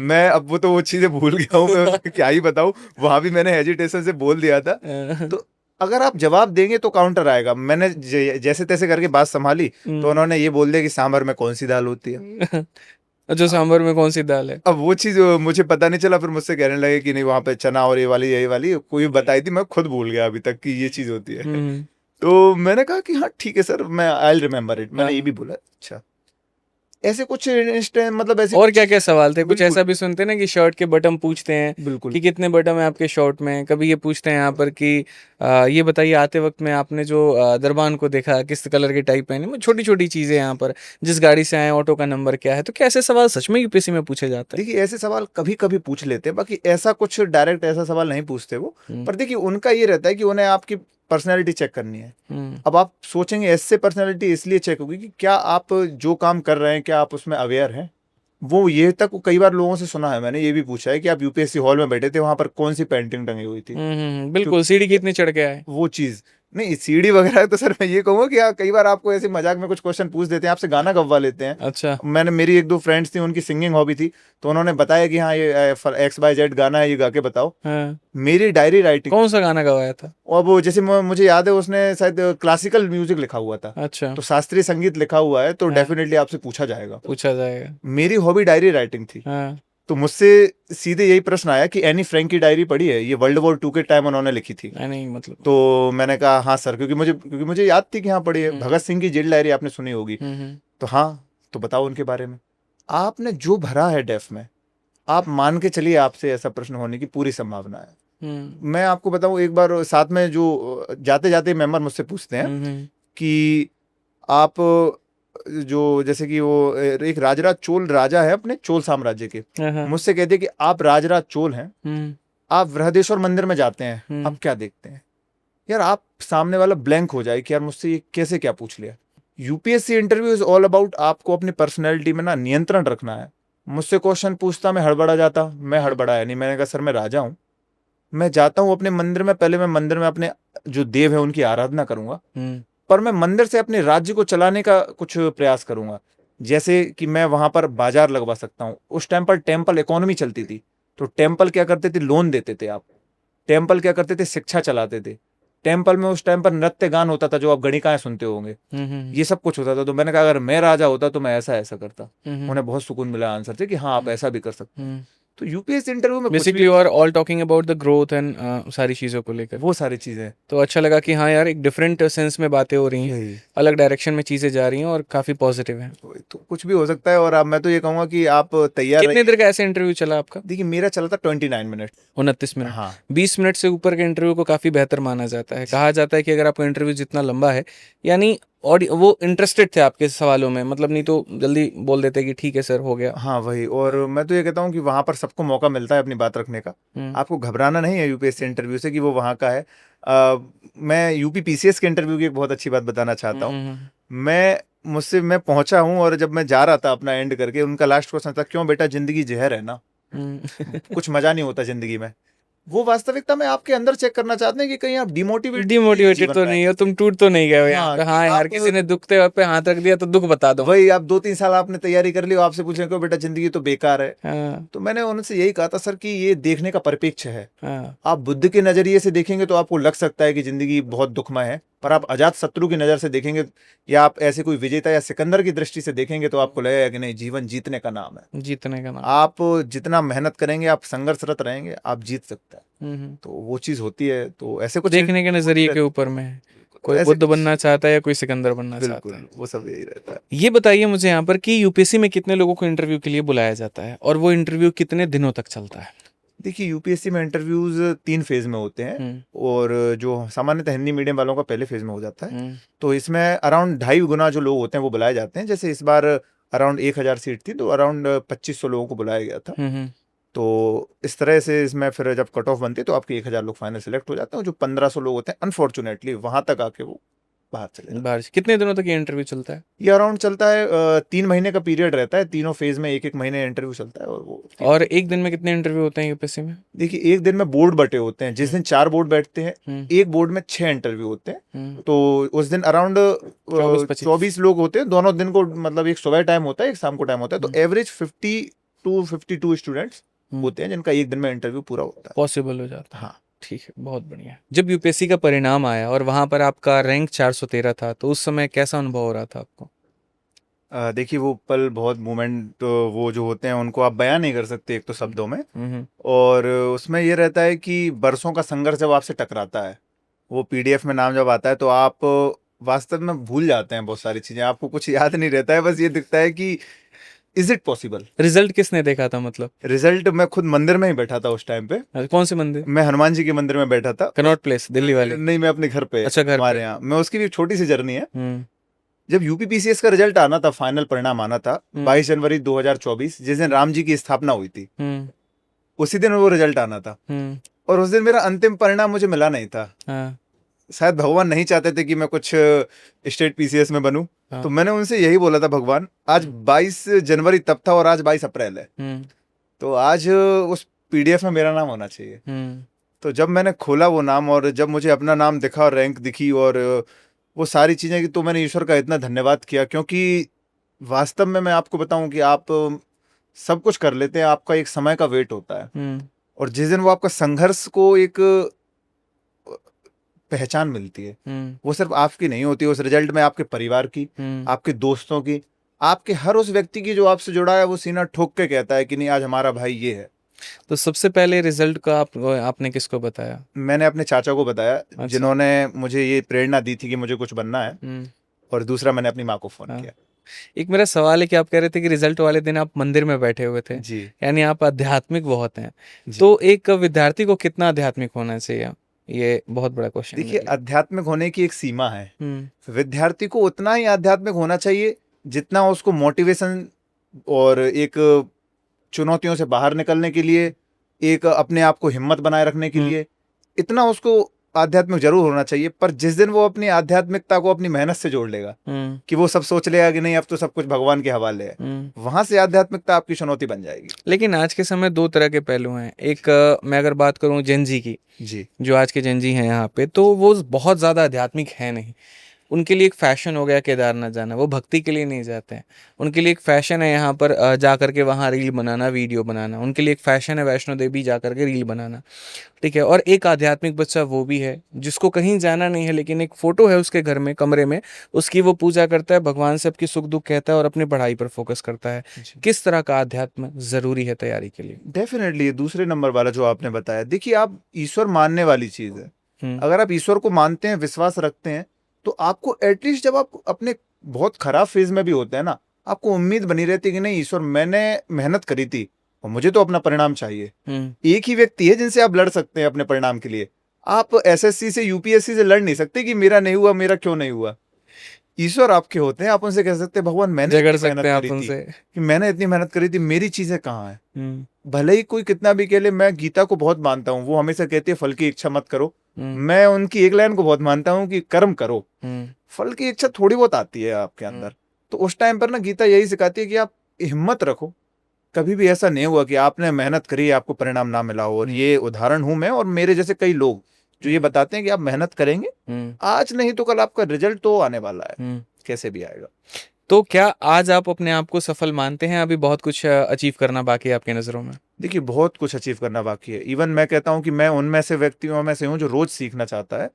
मैं अब वो चीजें भूल गया हूँ, मैं क्या ही बताऊं। वहां भी मैंने हेजिटेशन से बोल दिया था। तो अगर आप जवाब देंगे तो काउंटर आएगा। मैंने जैसे तैसे करके बात संभाली, तो उन्होंने ये बोल दिया कि सांभर में कौन सी दाल होती है। अच्छा, सांभर में कौन सी दाल है? अब वो चीज मुझे पता नहीं चला। फिर मुझसे कहने लगे कि नहीं, वहां पे चना और ये वाली कोई बताई थी, मैं खुद भूल गया अभी तक कि ये चीज होती है। तो मैंने कहा कि हाँ ठीक है सर, मैं आई रिमेम्बर इट। मैंने ये भी बोला अच्छा। ऐसे कुछ मतलब ऐसे और क्या क्या सवाल थे? कुछ ऐसा भी सुनते ना कि शर्ट के बटन पूछते हैं, बिल्कुल कि कितने बटन है आपके शर्ट में। कभी ये पूछते हैं यहाँ पर कि ये बताइए आते वक्त में आपने जो दरबान को देखा, किस कलर की टाई पहनी। छोटी छोटी चीजें यहाँ पर, जिस गाड़ी से आए, ऑटो का नंबर क्या है। तो क्या ऐसे सवाल सच में यूपीएससी में पूछे जाते हैं? देखिए, ऐसे सवाल कभी कभी पूछ लेते हैं, बाकी ऐसा कुछ डायरेक्ट ऐसा सवाल नहीं पूछते वो। पर देखिए, उनका ये रहता है कि उन्हें आपकी पर्सनैलिटी चेक करनी है। अब आप सोचेंगे ऐसे पर्सनैलिटी इसलिए चेक होगी कि क्या आप जो काम कर रहे हैं, क्या आप उसमें अवेयर हैं। वो ये तक कई बार लोगों से सुना है, मैंने ये भी पूछा है कि आप यूपीएससी हॉल में बैठे थे, वहां पर कौन सी पेंटिंग टंगी हुई थी। बिल्कुल, सीढ़ी कितनी चढ़ के आए, वो चीज नहीं, सीडी वगैरह तो सर मैं ये कहूंगा कि कई बार आपको ऐसे मजाक में कुछ क्वेश्चन पूछ देते हैं, आपसे गाना गवा लेते हैं। अच्छा, मैंने, मेरी एक दो फ्रेंड्स थी, उनकी सिंगिंग हॉबी थी, तो उन्होंने बताया कि हाँ ये XYZ गाना है, ये गा के बताओ। मेरी डायरी राइटिंग, कौन सा गाना गवाया था? और वो जैसे मुझे याद है, उसने शायद क्लासिकल म्यूजिक लिखा हुआ था। अच्छा, तो शास्त्रीय संगीत लिखा हुआ है, तो डेफिनेटली आपसे पूछा जाएगा। मेरी हॉबी डायरी राइटिंग थी। तो मुझसे सीधे यही प्रश्न आया कि एनी फ्रैंक की डायरी पढ़ी है, ये वर्ल्ड वॉर 2 के टाइम उन्होंने लिखी थी। नहीं मतलब, तो मैंने कहा हाँ सर, क्योंकि मुझे याद थी कि हाँ पढ़ी है। भगत सिंह की जेल डायरी आपने सुनी होगी। तो हाँ, तो बताओ उनके बारे में। आपने जो भरा है डेफ में, आप मान के चलिए आपसे ऐसा प्रश्न होने की पूरी संभावना है। मैं आपको बताऊं, एक बार साथ में जो जाते जाते मेंबर मुझसे पूछते हैं कि आप जो, जैसे कि वो एक राजराज चोल राजा है अपने चोल साम्राज्य के, मुझसे कहते हैं कि आप राजराज चोल हैं, आप बृहदेश्वर मंदिर में जाते हैं, आप क्या देखते हैं। यार, आप सामने वाला ब्लैंक हो जाए कि यार मुझसे ये कैसे क्या पूछ लिया। UPSC interview is all about आपको अपनी पर्सनैलिटी में ना नियंत्रण रखना है। मुझसे क्वेश्चन पूछता, मैं हड़बड़ा जाता, मैं हड़बड़ाया नहीं। मैंने कहा सर मैं राजा हूँ, मैं जाता हूँ अपने मंदिर में, पहले मैं मंदिर में अपने जो देव है उनकी आराधना करूंगा, पर मैं मंदिर से अपने राज्य को चलाने का कुछ प्रयास करूंगा। जैसे कि मैं वहां पर बाजार लगवा सकता हूँ। उस टाइम पर टेम्पल इकोनॉमी चलती थी, तो टेम्पल क्या करते थे, लोन देते थे। आप टेम्पल क्या करते थे, शिक्षा चलाते थे। टेम्पल में उस टाइम पर नृत्य गान होता था, जो आप गणिकाएं सुनते होंगे, ये सब कुछ होता था। तो मैंने कहा अगर मैं राजा होता तो मैं ऐसा ऐसा करता। उन्हें बहुत सुकून मिला आंसर से कि हाँ आप ऐसा भी कर सकते। तो यूपीएससी इंटरव्यू में basically you are all talking about the growth and सारी चीज़ों को लेकर, वो सारी चीज़ें। तो अच्छा लगा कि हाँ यार, एक डिफरेंट सेंस में बातें हो रही हैं, अलग डायरेक्शन में चीज़ें जा रही हैं और काफ़ी पॉजिटिव हैं। तो कुछ भी हो सकता है। और अब मैं तो ये कहूँगा कि आप तैयार कितने देर का ऐसे इंटरव्यू चला आपका? देखिए, मेरा चला था 29 मिनट, 29 मिनट। हाँ। 20 मिनट से ऊपर के इंटरव्यू को काफ़ी बेहतर माना जाता है। कहा जाता है कि अगर आपका इंटरव्यू जितना लंबा है, यानी और वो इंटरेस्टेड थे आपके सवालों में, मतलब नहीं तो जल्दी बोल देते कि ठीक है सर हो गया। हाँ वही। और मैं तो ये कहता हूँ कि वहां पर सबको मौका मिलता है अपनी बात रखने का। आपको घबराना नहीं है यूपीएससी इंटरव्यू से कि वो वहां का है। मैं यूपी पीसीएस के इंटरव्यू की एक बहुत अच्छी बात बताना चाहता हूँ। मैं पहुंचा हूँ, और जब मैं जा रहा था अपना एंड करके, उनका लास्ट क्वेश्चन था, क्यों बेटा जिंदगी जहर है ना, कुछ मजा नहीं होता जिंदगी में। वो वास्तविकता में आपके अंदर चेक करना चाहते हैं कि कहीं आप डिमोटिवेटेड तो नहीं हो, तुम टूट तो नहीं गए हो यहाँ पे। हाँ यार, किसी ने दुखते वक्त पे हाथ रख दिया तो दुख बता दो। वही, आप 2-3 साल आपने तैयारी कर ली, आपसे पूछें क्यों बेटा जिंदगी तो बेकार है। तो मैंने उनसे यही कहा था सर कि ये देखने का परिप्रेक्ष्य है। आप बुद्ध के नजरिए से देखेंगे तो आपको लग सकता है कि जिंदगी बहुत दुखमय है, पर आप अजात शत्रु की नज़र से देखेंगे या आप ऐसे कोई विजेता या सिकंदर की दृष्टि से देखेंगे तो आपको लगेगा कि नहीं, जीवन जीतने का नाम है। जीतने का नाम। आप जितना मेहनत करेंगे, आप संघर्षरत रहेंगे, आप जीत सकते हैं। हम्म। तो वो चीज़ होती है। तो ऐसे कुछ देखने के नजरिए के ऊपर में है, कोई ऐसे बुद्ध कुछ- बनना चाहता है या कोई सिकंदर बनना चाहता है। बिल्कुल, वो सब यही रहता है। ये बताइए मुझे यहाँ पर कि यूपीएससी में कितने लोगों को इंटरव्यू के लिए बुलाया जाता है और वो इंटरव्यू कितने दिनों तक चलता है? देखिए, यूपीएससी में इंटरव्यूज 3 फेज में होते हैं और जो सामान्यतः हिंदी मीडियम वालों का पहले फेज में हो जाता है। तो इसमें अराउंड 2.5 गुना जो लोग होते हैं वो बुलाए जाते हैं। जैसे इस बार अराउंड 1000 सीट थी तो अराउंड 2500 लोगों को बुलाया गया था। तो इस तरह से इसमें फिर जब कट ऑफ बनती है तो आपके 1000 लोग फाइनल सेलेक्ट हो जाते हैं। और जो 1500 लोग होते हैं अनफॉर्चुनेटली वहां तक आके वो बाहर चले जाते हैं। बाहर कितने दिनों तक ये इंटरव्यू चलता है? ये अराउंड चलता है 3 महीने का पीरियड रहता है। तीनों फेज में 1-1 महीने इंटरव्यू चलता है। और वो और एक दिन में कितने इंटरव्यू होते हैं यूपीएससी में? देखिए, एक दिन में बोर्ड बटे होते हैं। जिस दिन 4 बोर्ड बैठते हैं, एक बोर्ड में 6 इंटरव्यू होते हैं। तो उस दिन अराउंड 24 लोग होते हैं। दोनों दिन को मतलब एक सुबह टाइम होता है, एक शाम को टाइम होता है। तो एवरेज 50 to 52 स्टूडेंट्स होते हैं जिनका एक दिन में इंटरव्यू पूरा होता है। पॉसिबल हो जाता है। हाँ, ठीक है, बहुत बढ़िया। जब यूपीएससी का परिणाम आया और वहां पर आपका रैंक 413 था तो उस समय कैसा अनुभव हो रहा था आपको? देखिए, वो पल बहुत मोमेंट तो वो जो होते हैं उनको आप बयान नहीं कर सकते एक तो शब्दों में। और उसमें ये रहता है कि बरसों का संघर्ष जब आपसे टकराता है, वो पीडीएफ में नाम जब आता है तो आप वास्तव में भूल जाते हैं बहुत सारी चीजें। आपको कुछ याद नहीं रहता है, बस ये दिखता है कि इज इट पॉसिबल। रिजल्ट किसने देखा था मतलब? रिजल्ट मैं खुद मंदिर में ही बैठा था उस टाइम पे। कौन से मंदिर? मैं हनुमान जी के मंदिर में बैठा था। कनॉट प्लेस दिल्ली वाले? नहीं, मैं अपने घर पे। अच्छा, घर हमारे पे। यहाँ मैं उसकी भी छोटी सी जर्नी है। जब यूपीपीसीएस का रिजल्ट आना था, फाइनल परिणाम आना था 22 जनवरी 2024, जिस दिन राम जी की स्थापना हुई थी, उसी दिन वो रिजल्ट आना था। और उस दिन मेरा अंतिम परिणाम मुझे मिला नहीं था। शायद भगवान नहीं चाहते थे कि मैं कुछ स्टेट पीसीएस में बनूं। तो मैंने उनसे यही बोला था, भगवान आज 22 जनवरी तब था और आज 22 अप्रैल है। तो आज उस पीडीएफ में मेरा नाम होना चाहिए। तो जब मैंने खोला वो नाम और जब मुझे अपना नाम दिखा और रैंक दिखी और वो सारी चीजें की, तो मैंने ईश्वर का इतना धन्यवाद किया। क्योंकि वास्तव में मैं आपको बताऊं कि आप सब कुछ कर लेते हैं, आपका एक समय का वेट होता है। और जिस दिन वो आपका संघर्ष को एक पहचान मिलती है, वो सिर्फ आपकी नहीं होती, उस रिजल्ट में आपके परिवार की, आपके दोस्तों की, आपके हर उस व्यक्ति की जो आपसे जुड़ा है, वो सीना ठोक के कहता है कि नहीं, आज हमारा भाई ये है। तो सबसे पहले रिजल्ट का आपने किसको बताया? मैंने अपने चाचा को बताया। अच्छा। जिन्होंने मुझे ये प्रेरणा दी थी कि मुझे कुछ बनना है। और दूसरा मैंने अपनी माँ को फोन किया। एक मेरा सवाल है कि आप कह रहे थे कि रिजल्ट वाले दिन आप मंदिर में बैठे हुए थे जी। यानी आप आध्यात्मिक बहुत हैं। तो एक विद्यार्थी को कितना आध्यात्मिक होना चाहिए, ये बहुत बड़ा क्वेश्चन। देखिए, आध्यात्मिक होने की एक सीमा है। विद्यार्थी को उतना ही आध्यात्मिक होना चाहिए जितना उसको मोटिवेशन और एक चुनौतियों से बाहर निकलने के लिए, एक अपने आप को हिम्मत बनाए रखने के लिए, इतना उसको आध्यात्मिक जरूर होना चाहिए। पर जिस दिन वो अपनी आध्यात्मिकता को अपनी मेहनत से जोड़ लेगा, कि वो सब सोच लेगा कि नहीं अब तो सब कुछ भगवान के हवाले है, वहां से आध्यात्मिकता आपकी चुनौती बन जाएगी। लेकिन आज के समय दो तरह के पहलू हैं। एक मैं अगर बात करूं जेनजी की, जी, जो आज के जेनजी हैं यहाँ पे, तो वो बहुत ज्यादा आध्यात्मिक है नहीं। उनके लिए एक फैशन हो गया केदारनाथ जाना, वो भक्ति के लिए नहीं जाते हैं। उनके लिए एक फैशन है यहाँ पर जा करके वहाँ रील बनाना, वीडियो बनाना। उनके लिए एक फैशन है वैष्णो देवी जा करके रील बनाना, ठीक है। और एक आध्यात्मिक बच्चा वो भी है जिसको कहीं जाना नहीं है, लेकिन एक फोटो है उसके घर में, कमरे में, उसकी वो पूजा करता है, भगवान से अपनी सुख दुख कहता है और अपनी पढ़ाई पर फोकस करता है। किस तरह का आध्यात्म जरूरी है तैयारी के लिए? डेफिनेटली दूसरे नंबर वाला जो आपने बताया। देखिए, आप ईश्वर मानने वाली चीज है। अगर आप ईश्वर को मानते हैं, विश्वास रखते हैं, तो आपको एटलीस्ट जब आप अपने बहुत खराब फेज में भी होते हैं ना, आपको उम्मीद बनी रहती है कि नहीं ईश्वर, मैंने मेहनत करी थी और मुझे तो अपना परिणाम चाहिए। एक ही व्यक्ति है जिनसे आप लड़ सकते हैं अपने परिणाम के लिए। आप एसएससी से, यूपीएससी से लड़ नहीं सकते कि मेरा नहीं हुआ, मेरा क्यों नहीं हुआ। ईश्वर आपके होते हैं, आप उनसे कह सकते हैं भगवान मैंने मेहनत करी थी, कि मैंने इतनी मेहनत करी थी, मेरी चीजें कहाँ है। भले ही कोई कितना भी कह ले। मैं गीता को बहुत मानता हूँ, वो हमेशा कहती है फल की इच्छा मत करो। मैं उनकी एक लाइन को बहुत मानता हूँ कि कर्म करो, फल की इच्छा थोड़ी बहुत आती है आपके अंदर। तो उस टाइम पर ना गीता यही सिखाती है कि आप हिम्मत रखो। कभी भी ऐसा नहीं हुआ कि आपने मेहनत करी आपको परिणाम ना मिला हो। और ये उदाहरण हूं मैं और मेरे जैसे कई लोग जो ये बताते हैं कि आप मेहनत करेंगे, आज नहीं तो कल आपका रिजल्ट तो आने वाला है, कैसे भी आएगा। तो क्या आज आप अपने आप को सफल मानते हैं? अभी बहुत कुछ अचीव करना बाकी है आपकी नज़रों में? देखिए, बहुत कुछ अचीव करना बाकी है। इवन मैं कहता हूँ कि मैं उनमें से व्यक्तियों में से हूँ जो रोज सीखना चाहता है।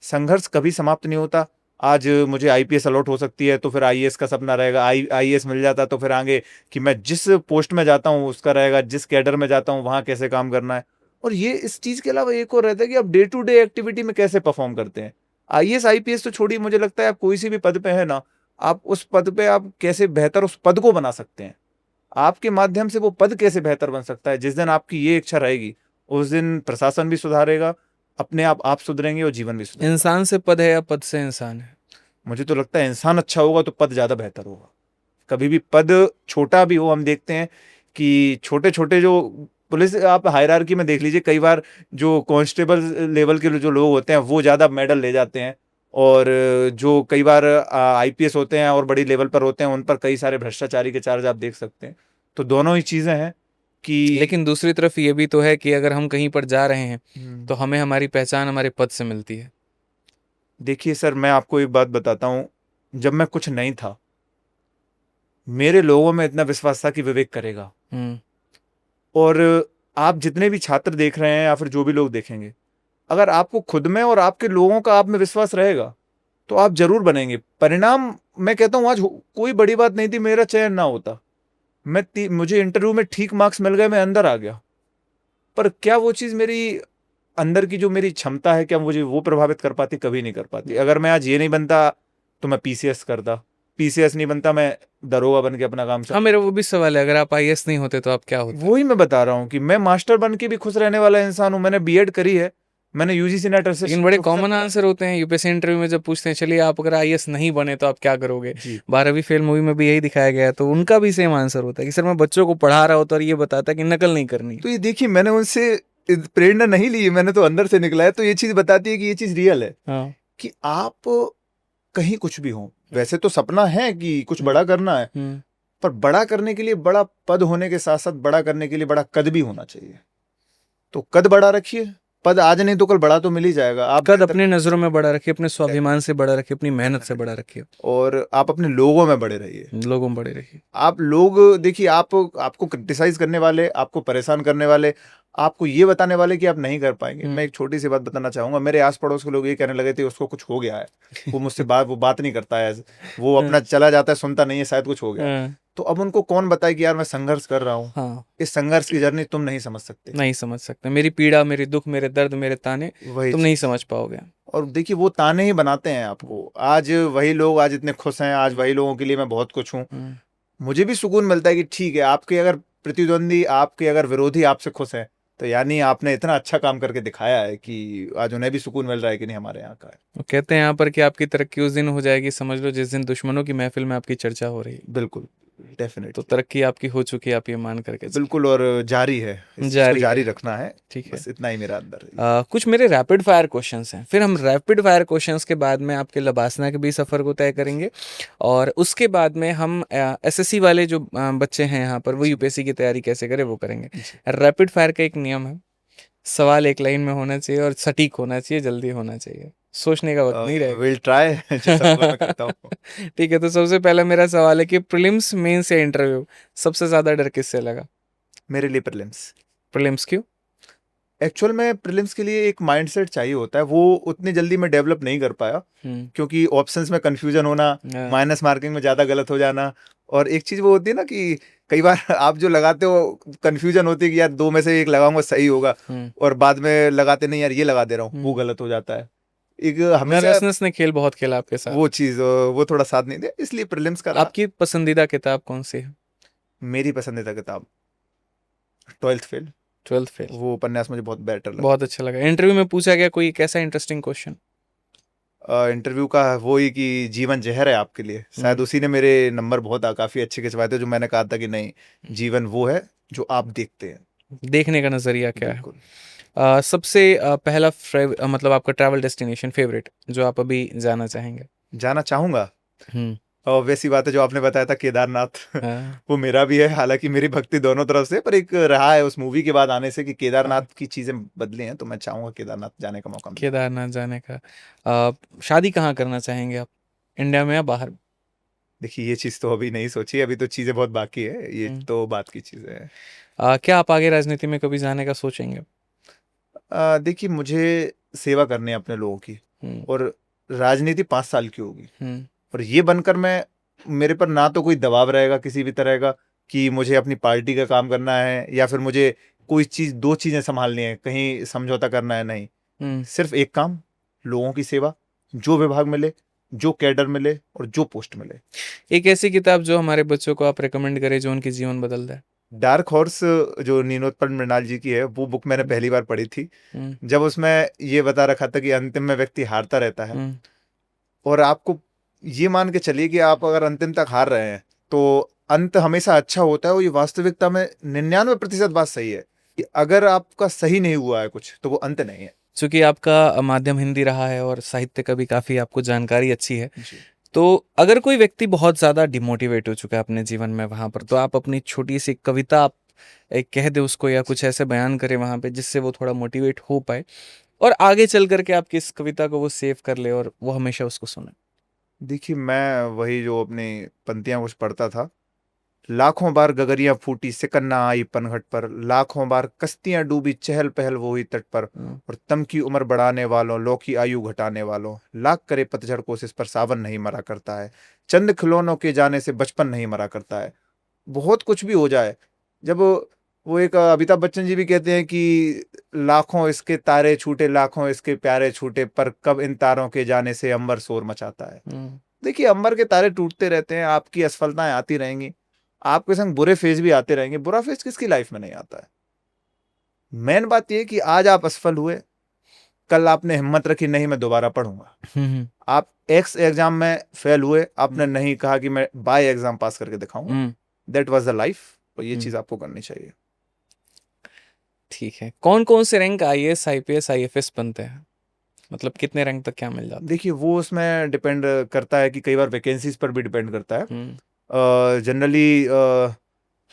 संघर्ष कभी समाप्त नहीं होता। आज मुझे आईपीएस अलॉट हो सकती है तो फिर आईएएस का सपना रहेगा, आईएएस मिल जाता तो फिर आगे कि मैं जिस पोस्ट में जाता हूँ उसका रहेगा, जिस कैडर में जाता हूँ वहां कैसे काम करना है। और ये इस चीज के अलावा एक और रहता है कि आप डे टू डे एक्टिविटी में कैसे परफॉर्म करते हैं। आईएएस आईपीएस तो छोड़िए, मुझे लगता है आप कोई सी भी पद पे है ना, आप उस पद पे आप कैसे बेहतर उस पद को बना सकते हैं। आपके माध्यम से वो पद कैसे बेहतर बन सकता है। जिस दिन आपकी ये इच्छा रहेगी उस दिन प्रशासन भी सुधारेगा, अपने आप सुधरेंगे और जीवन भी सुधरेगा। इंसान से पद है या पद से इंसान है? मुझे तो लगता है इंसान अच्छा होगा तो पद ज्यादा बेहतर होगा। कभी भी पद छोटा भी हो, हम देखते हैं कि छोटे छोटे जो पुलिस आप हायरार्की में देख लीजिए, कई बार जो कांस्टेबल लेवल के जो लोग होते हैं वो ज्यादा मेडल ले जाते हैं, और जो कई बार आईपीएस होते हैं और बड़ी लेवल पर होते हैं उन पर कई सारे भ्रष्टाचारी के चार्ज आप देख सकते हैं। तो दोनों ही चीजें हैं कि लेकिन दूसरी तरफ ये भी तो है कि अगर हम कहीं पर जा रहे हैं तो हमें हमारी पहचान हमारे पद से मिलती है। देखिए सर, मैं आपको एक बात बताता हूँ। जब मैं कुछ नहीं था, मेरे लोगों में इतना विश्वास था कि विवेक करेगा। और आप जितने भी छात्र देख रहे हैं या फिर जो भी लोग देखेंगे, अगर आपको खुद में और आपके लोगों का आप में विश्वास रहेगा तो आप जरूर बनेंगे। परिणाम मैं कहता हूं आज कोई बड़ी बात नहीं थी मेरा चयन ना होता। मुझे इंटरव्यू में ठीक मार्क्स मिल गए, मैं अंदर आ गया। पर क्या वो चीज मेरी अंदर की जो मेरी क्षमता है, क्या मुझे वो प्रभावित कर पाती? कभी नहीं कर पाती। अगर मैं आज ये नहीं बनता तो मैं पीसीएस करता, पीसीएस नहीं बनता मैं दरोगा बन के अपना काम हाँ, मेरा वो भी सवाल है, अगर आप आईएएस नहीं होते तो आप क्या होते? वही मैं बता रहा हूँ कि मैं मास्टर बन के भी खुश रहने वाला इंसान हूँ। मैंने बीएड करी है, मैंने यूजीसी नेट लेकिन बड़े कॉमन आंसर होते हैं यूपीएससी इंटरव्यू में जब पूछते हैं चलिए आप अगर आईएएस नहीं बने तो आप क्या करोगे? 12वीं फेल मूवी में भी यही दिखाया गया है, तो उनका भी सेम आंसर होता है कि सर मैं बच्चों को पढ़ा रहा होता और ये बताता कि नकल नहीं करनी। तो ये देखिए, मैंने उनसे प्रेरणा नहीं ली, मैंने तो अंदर से निकला है। तो ये चीज बताती है कि ये चीज रियल है। हाँ। कि आप कहीं कुछ भी हो, वैसे तो सपना है कि कुछ बड़ा करना है, पर बड़ा करने के लिए बड़ा पद होने के साथ साथ बड़ा करने के लिए बड़ा कद भी होना चाहिए। तो कद बड़ा रखिए, पद आज नहीं तो कल बड़ा तो मिल ही जाएगा। आप कद अपने नजरों में बड़ा रखिए, अपने स्वाभिमान से बड़ा रखिए, अपनी मेहनत से बड़ा रखिए, और आप अपने लोगों में बड़े रहिए, लोगों में बड़े रहिए। आप लोग देखिए, आपको क्रिटिसाइज करने वाले, आपको परेशान करने वाले, आपको ये बताने वाले कि आप नहीं कर पाएंगे। मैं एक छोटी सी बात बताना चाहूंगा। मेरे आस पड़ोस के लोग ये कहने लगे थे उसको कुछ हो गया है, वो मुझसे वो बात नहीं करता है, वो अपना चला जाता है, सुनता नहीं है, शायद कुछ हो गया है। तो अब उनको कौन बताए कि यार मैं संघर्ष कर रहा हूँ। हाँ। इस संघर्ष की जर्नी तुम नहीं समझ सकते, नहीं समझ सकते। मेरी पीड़ा, मेरे दुख, मेरे दर्द, मेरे ताने तुम नहीं समझ पाओगे। और देखिए, वो ताने ही बनाते हैं आपको। आज वही लोग आज इतने खुश हैं, आज वही लोगों के लिए मैं बहुत कुछ हूँ। मुझे भी सुकून मिलता है कि ठीक है, आपके अगर प्रतिद्वंदी, आपके अगर विरोधी आपसे खुश हैं तो यानी आपने इतना अच्छा काम करके दिखाया है कि आज उन्हें भी सुकून मिल रहा है कि नहीं हमारे यहाँ का है। वो कहते हैं यहाँ पर कि आपकी तरक्की उस दिन हो जाएगी, समझ लो जिस दिन दुश्मनों की महफिल में आपकी चर्चा हो रही है। बिल्कुल, डेफिनेट। तो तरक्की आपकी हो चुकी है, आप ये मान करके बिल्कुल, और जारी है, जारी रखना है। ठीक है, बस इतना ही मेरा अंदर है। कुछ मेरे रैपिड फायर क्वेश्चंस हैं, फिर हम रैपिड फायर क्वेश्चंस के बाद में आपके लबासना के भी सफ़र को तय करेंगे, और उसके बाद में हम एसएससी वाले जो बच्चे हैं यहाँ पर वो यूपीएससी की तैयारी कैसे करें वो करेंगे। रैपिड फायर का एक नियम है, सवाल एक लाइन में होना चाहिए और सटीक होना चाहिए, जल्दी होना चाहिए, सोचने का वक्त नहीं रहेगा। विल ट्राई, जैसा मैं करता हूँ। ठीक है, तो सबसे पहला मेरा सवाल है कि प्रीलिम्स, मेंस या इंटरव्यू सबसे ज्यादा डर किससे लगा? मेरे लिए प्रीलिम्स। प्रीलिम्स क्यों? एक्चुअल में प्रीलिम्स के लिए एक माइंडसेट चाहिए होता है, वो उतनी जल्दी मैं डेवलप नहीं कर पाया, क्योंकि ऑप्शंस में कंफ्यूजन होना, माइनस मार्किंग में ज्यादा गलत हो जाना, और एक चीज वो होती है ना कि कई बार आप जो लगाते हो कंफ्यूजन होती है कि यार दो में से एक लगाऊंगा सही होगा, और बाद में लगाते नहीं यार ये लगा दे रहा हूँ, वो गलत हो जाता है। एक नर्वसनेस ने खेल बहुत खेला आपके साथ, वो चीज वो थोड़ा साथ नहीं दिया, इसलिए प्रीलिम्स का। आपकी पसंदीदा किताब कौन सी है? मेरी पसंदीदा किताब 12th फेल। 12th फेल, वो उपन्यास मुझे बहुत बेटर लगा, बहुत अच्छा लगा। इंटरव्यू में पूछा गया कोई कैसा इंटरेस्टिंग क्वेश्चन? इंटरव्यू का वो ही कि जीवन जहर है आपके लिए, शायद उसी ने मेरे नंबर बहुत काफी अच्छे खिंचवाए थे, जो मैंने कहा था कि नहीं, जीवन वो है जो आप देखते हैं। देखने का नजरिया क्या है? सबसे पहला मतलब आपका ट्रैवल डेस्टिनेशन फेवरेट जो आप अभी जाना चाहेंगे? जाना चाहूंगा, और वैसी बात है जो आपने बताया था केदारनाथ, वो मेरा भी है। हालांकि मेरी भक्ति दोनों तरफ से, पर एक रहा है उस मूवी के बाद आने से कि केदारनाथ की चीजें बदली हैं, तो मैं चाहूंगा केदारनाथ जाने का मौका मिले। केदारनाथ जाने का। शादी कहाँ करना चाहेंगे आप, इंडिया में या बाहर? देखिए, ये चीज़ तो अभी नहीं सोची, अभी तो चीज़ें बहुत बाकी है, ये हम्म। तो बात की चीज़ें हैं। क्या आप आगे राजनीति में कभी जाने का सोचेंगे? देखिए, मुझे सेवा करनी है अपने लोगों की, हम्म। और राजनीति 5 साल की होगी, हम्म। और ये बनकर मैं, मेरे पर ना तो कोई दबाव रहेगा किसी भी तरह का कि मुझे अपनी पार्टी का काम करना है, या फिर मुझे कोई चीज़, 2 चीज़ें संभालनी है, कहीं समझौता करना है, नहीं। हम्म। सिर्फ एक काम, लोगों की सेवा, जो विभाग मिले, जो कैडर मिले और जो पोस्ट मिले। एक ऐसी किताब जो हमारे बच्चों को आप रेकमेंड करें जो उनकी जीवन बदल दे। डार्क हॉर्स, जो नीलोत्पल मृणाल जी की है, वो बुक मैंने पहली बार पढ़ी थी, हम्म। जब उसमें ये बता रखा था कि अंतिम में व्यक्ति हारता रहता है, हम्म। और आपको ये मान के चलिए कि आप अगर अंतिम तक हार रहे हैं तो अंत हमेशा अच्छा होता है, और ये वास्तविकता में 99% बात सही है कि अगर आपका सही नहीं हुआ है कुछ, तो वो अंत नहीं है। चूंकि आपका माध्यम हिंदी रहा है और साहित्य का भी काफ़ी आपको जानकारी अच्छी है, जी। तो अगर कोई व्यक्ति बहुत ज़्यादा डिमोटिवेट हो चुका है अपने जीवन में वहाँ पर, तो आप अपनी छोटी सी कविता आप एक कह दे उसको, या कुछ ऐसे बयान करें वहाँ पे जिससे वो थोड़ा मोटिवेट हो पाए, और आगे चल करके आपकी इस कविता को वो सेव कर ले और वो हमेशा उसको सुने। देखिए, मैं वही जो अपनी पंक्तियां कुछ पढ़ता था, लाखों बार गगरियां फूटी सिकन्ना आई पनघट पर, लाखों बार कश्तियां डूबी चहल पहल वो हुई तट पर, हम्म। और तम की उम्र बढ़ाने वालों, लो की आयु घटाने वालों, लाख करे पतझड़ कोशिश पर सावन नहीं मरा करता है, चंद खिलौनों के जाने से बचपन नहीं मरा करता है। बहुत कुछ भी हो जाए, जब वो एक अमिताभ बच्चन जी भी कहते हैं कि लाखों इसके तारे छूटे, लाखों इसके प्यारे छूटे, पर कब इन तारों के जाने से अंबर शोर मचाता है। हम्म। देखिए, अंबर के तारे टूटते रहते हैं, आपकी असफलताएं आती रहेंगी, आपके संग बुरे फेज भी आते रहेंगे। बुरा फेज किसकी लाइफ में नहीं आता है? मेन बात यह है कि आज आप असफल हुए, कल आपने हिम्मत रखी, नहीं मैं दोबारा पढ़ूंगा। हम्म। आप एक्स एग्जाम में फेल हुए, आपने नहीं कहा कि मैं बाय एग्जाम पास करके दिखाऊंगा। हम्म। दैट वाज द लाइफ, और ये हम्म। चीज आपको करनी चाहिए। ठीक है, कौन कौन से रैंक आईएएस आईपीएस आईएफएस बनते हैं, मतलब कितने रैंक तक क्या मिल जाता देखिए, वो उसमें डिपेंड करता है कि कई बार वैकेंसीज पर भी डिपेंड करता है। है? हम्म। जनरली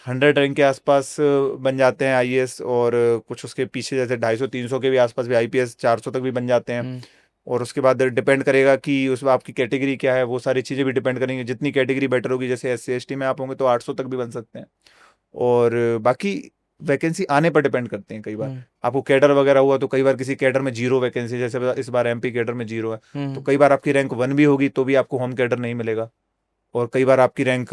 100 रैंक के आसपास बन जाते हैं आईएएस, और कुछ उसके पीछे जैसे 250-300 के भी आसपास भी आईपीएस 400 तक भी बन जाते हैं। हम्म। और उसके बाद डिपेंड करेगा कि उसमें आपकी कैटेगरी क्या है, वो सारी चीज़ें भी डिपेंड करेंगी। जितनी कैटेगरी बेटर होगी, जैसे एससी एसटी में आप होंगे तो 800 तक भी बन सकते हैं। और बाकी वैकेंसी आने पर डिपेंड करते हैं। कई बार आपको कैडर वगैरह हुआ तो कई बार किसी कैडर में 0 वैकेंसी, जैसे इस बार एमपी कैडर में 0 है, तो कई बार आपकी रैंक 1 भी होगी तो भी आपको होम कैडर नहीं मिलेगा। और कई बार आपकी रैंक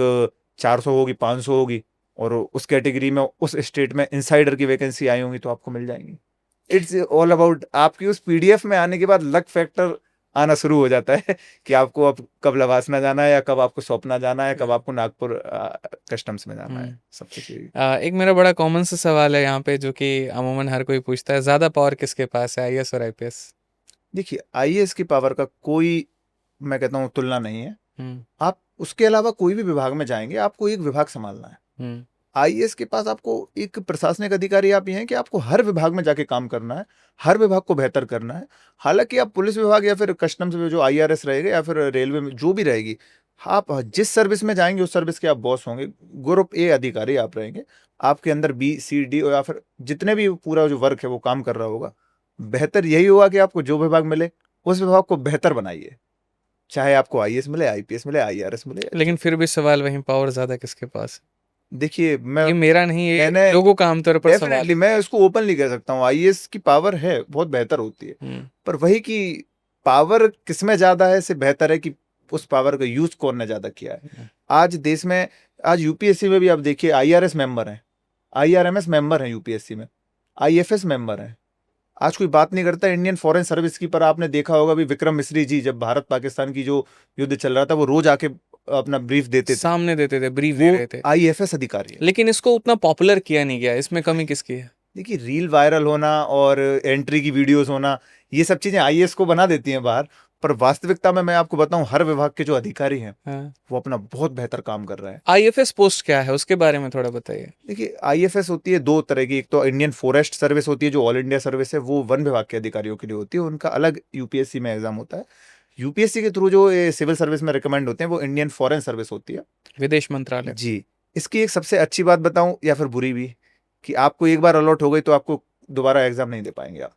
400 होगी, 500 होगी, और उस कैटेगरी में उस स्टेट में इनसाइडर की वैकेंसी आई होंगी तो आपको मिल जाएंगी। इट्स ऑल अबाउट आपकी उस पीडीएफ में आने के बाद लक फैक्टर आना शुरू हो जाता है कि आपको अब कब लवासना जाना है, या कब आपको सौंपना जाना है, कब आपको नागपुर कस्टम्स में जाना है। सब कुछ यही। एक मेरा बड़ा कॉमन सा सवाल है यहाँ पे जो कि अमूमन हर कोई पूछता है, ज़्यादा पावर किसके पास है, आईएएस और आईपीएस? देखिए, आईएएस की पावर का कोई, मैं कहता हूँ, तुलना नहीं है। हम्म। आप उसके अलावा कोई भी विभाग में जाएंगे, आपको एक विभाग संभालना है। हम्म। आईएएस के पास आपको एक प्रशासनिक अधिकारी आप ये हैं कि आपको हर विभाग में जाके काम करना है, हर विभाग को बेहतर करना है। हालांकि आप पुलिस विभाग या फिर कस्टम्स में जो आईआरएस रहेगा, या फिर रेलवे में जो भी रहेगी, आप जिस सर्विस में जाएंगे उस सर्विस के आप बॉस होंगे, ग्रुप ए अधिकारी आप रहेंगे। आपके अंदर बी सी डी, और या फिर जितने भी पूरा जो वर्क है वो काम कर रहा होगा। बेहतर यही होगा कि आपको जो विभाग मिले उस विभाग को बेहतर बनाइए, चाहे आपको आईएएस मिले, आईपीएस मिले, आईआरएस मिले। लेकिन फिर भी सवाल वहीं, पावर ज़्यादा किसके पास देखिए, है? ये मेरा नहीं, ये मैंने लोगों का आमतौर पर सवाल डेफिनेटली, मैं इसको ओपनली कह सकता हूँ, आईएएस की पावर है, बहुत बेहतर होती है। है। पर वही कि पावर किसमें ज्यादा है से बेहतर है कि उस पावर का यूज कौन ने ज्यादा किया है। आज देश में, आज यूपीएससी में भी आप देखिए, आईआरएस मेंबर हैं, आईआरएमएस मेंबर हैं यूपीएससी में, आईएफएस मेंबर हैं। आज कोई बात नहीं करता इंडियन फॉरेन सर्विस की, पर आपने देखा होगा भी विक्रम मिश्री जी, जब भारत पाकिस्तान की जो युद्ध चल रहा था, वो रोज आके अपना ब्रीफ देते थे, सामने देते थे, ब्रीफ दे वो रहे थे। आईएफएस अधिकारी है। लेकिन इसको उतना पॉपुलर किया नहीं गया, इसमें कमी किसकी है? देखिए, रील वायरल होना और एंट्री की वीडियोस होना, ये सब चीजें आईएएस को बना देती हैं बाहर। पर वास्तविकता में मैं आपको बताऊं, हर विभाग के जो अधिकारी हैं हाँ। वो अपना बहुत बेहतर काम कर रहे हैं। आईएफएस पोस्ट क्या है, उसके बारे में थोड़ा बताइए। देखिए, आईएफएस होती है 2 तरह की। एक तो इंडियन फॉरेस्ट सर्विस होती है, जो ऑल इंडिया सर्विस है, वो वन विभाग के अधिकारियों के लिए होती है, उनका अलग यूपीएससी में एग्जाम होता है। यूपीएससी के थ्रू जो सिविल सर्विस में रिकमेंड होते हैं वो इंडियन फॉरेन सर्विस होती है, विदेश मंत्रालय। जी। इसकी एक सबसे अच्छी बात बताऊं या फिर बुरी भी, कि आपको एक बार अलॉट हो गई तो आपको दोबारा एग्जाम नहीं दे पाएंगे आप।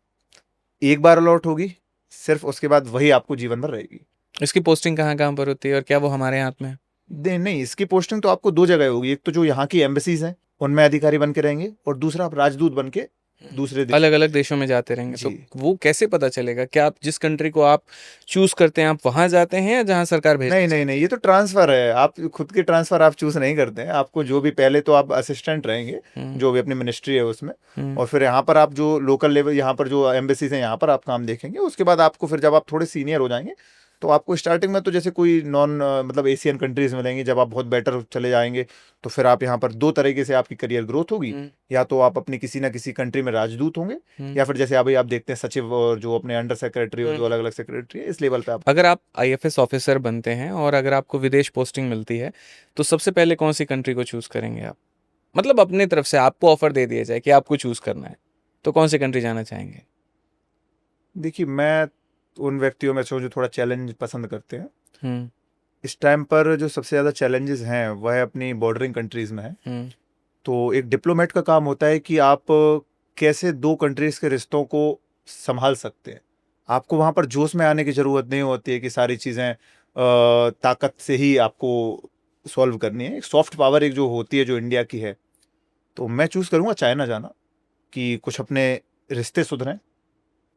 एक बार अलॉट होगी, सिर्फ उसके बाद वही आपको जीवन भर रहेगी। इसकी पोस्टिंग कहाँ कहाँ पर होती है और क्या वो हमारे हाथ में है? नहीं, इसकी पोस्टिंग तो आपको 2 जगह होगी। एक तो जो यहाँ की एम्बेसीज हैं, उनमें अधिकारी बन के रहेंगे, और दूसरा आप राजदूत बन के दूसरे देश। अलग अलग देशों में जाते रहेंगे, तो जी। वो कैसे पता चलेगा? क्या आप जिस कंट्री को आप चूज करते हैं आप वहां जाते हैं, या जहां सरकार भेजती नहीं नहीं नहीं, ये तो ट्रांसफर है। आप खुद के ट्रांसफर आप चूज नहीं करते हैं। आपको जो भी, पहले तो आप असिस्टेंट रहेंगे है? जो भी अपनी मिनिस्ट्री है उसमें, हम्म। और फिर यहाँ पर आप जो लोकल लेवल, यहाँ पर जो एम्बेसीज हैं यहाँ पर आप काम देखेंगे। उसके बाद आपको फिर जब आप थोड़े सीनियर हो जाएंगे तो आपको स्टार्टिंग में तो जैसे कोई नॉन मतलब एशियन कंट्रीज मिलेंगी। जब आप बहुत बेटर चले जाएंगे तो फिर आप यहाँ पर 2 तरीके से आपकी करियर ग्रोथ होगी। हम्म। या तो आप अपनी किसी ना किसी कंट्री में राजदूत होंगे, हम्म। या फिर जैसे अभी आप देखते हैं सचिव और जो अपने अंडर सेक्रेटरी और जो अलग अलग सेक्रेटरी है, इस लेवल पे आप। अगर आप आईएफएस ऑफिसर बनते हैं और अगर आपको विदेश पोस्टिंग मिलती है, तो सबसे पहले कौन सी कंट्री को चूज करेंगे आप? मतलब अपने तरफ से आपको ऑफर दे दिया जाए कि आपको चूज करना है, तो कौन सी कंट्री जाना चाहेंगे? देखिए, मैं उन व्यक्तियों में से हूँ जो थोड़ा चैलेंज पसंद करते हैं। हम्म। इस टाइम पर जो सबसे ज़्यादा चैलेंजेस हैं वह अपनी बॉर्डरिंग कंट्रीज में है। हम्म। तो एक डिप्लोमेट का काम होता है कि आप कैसे 2 कंट्रीज के रिश्तों को संभाल सकते हैं। आपको वहाँ पर जोश में आने की ज़रूरत नहीं होती है कि सारी चीज़ें ताकत से ही आपको सॉल्व करनी है। एक सॉफ्ट पावर एक जो होती है, जो इंडिया की है, तो मैं चूज़ करूँगा चाइना जाना, कि कुछ अपने रिश्ते सुधरें,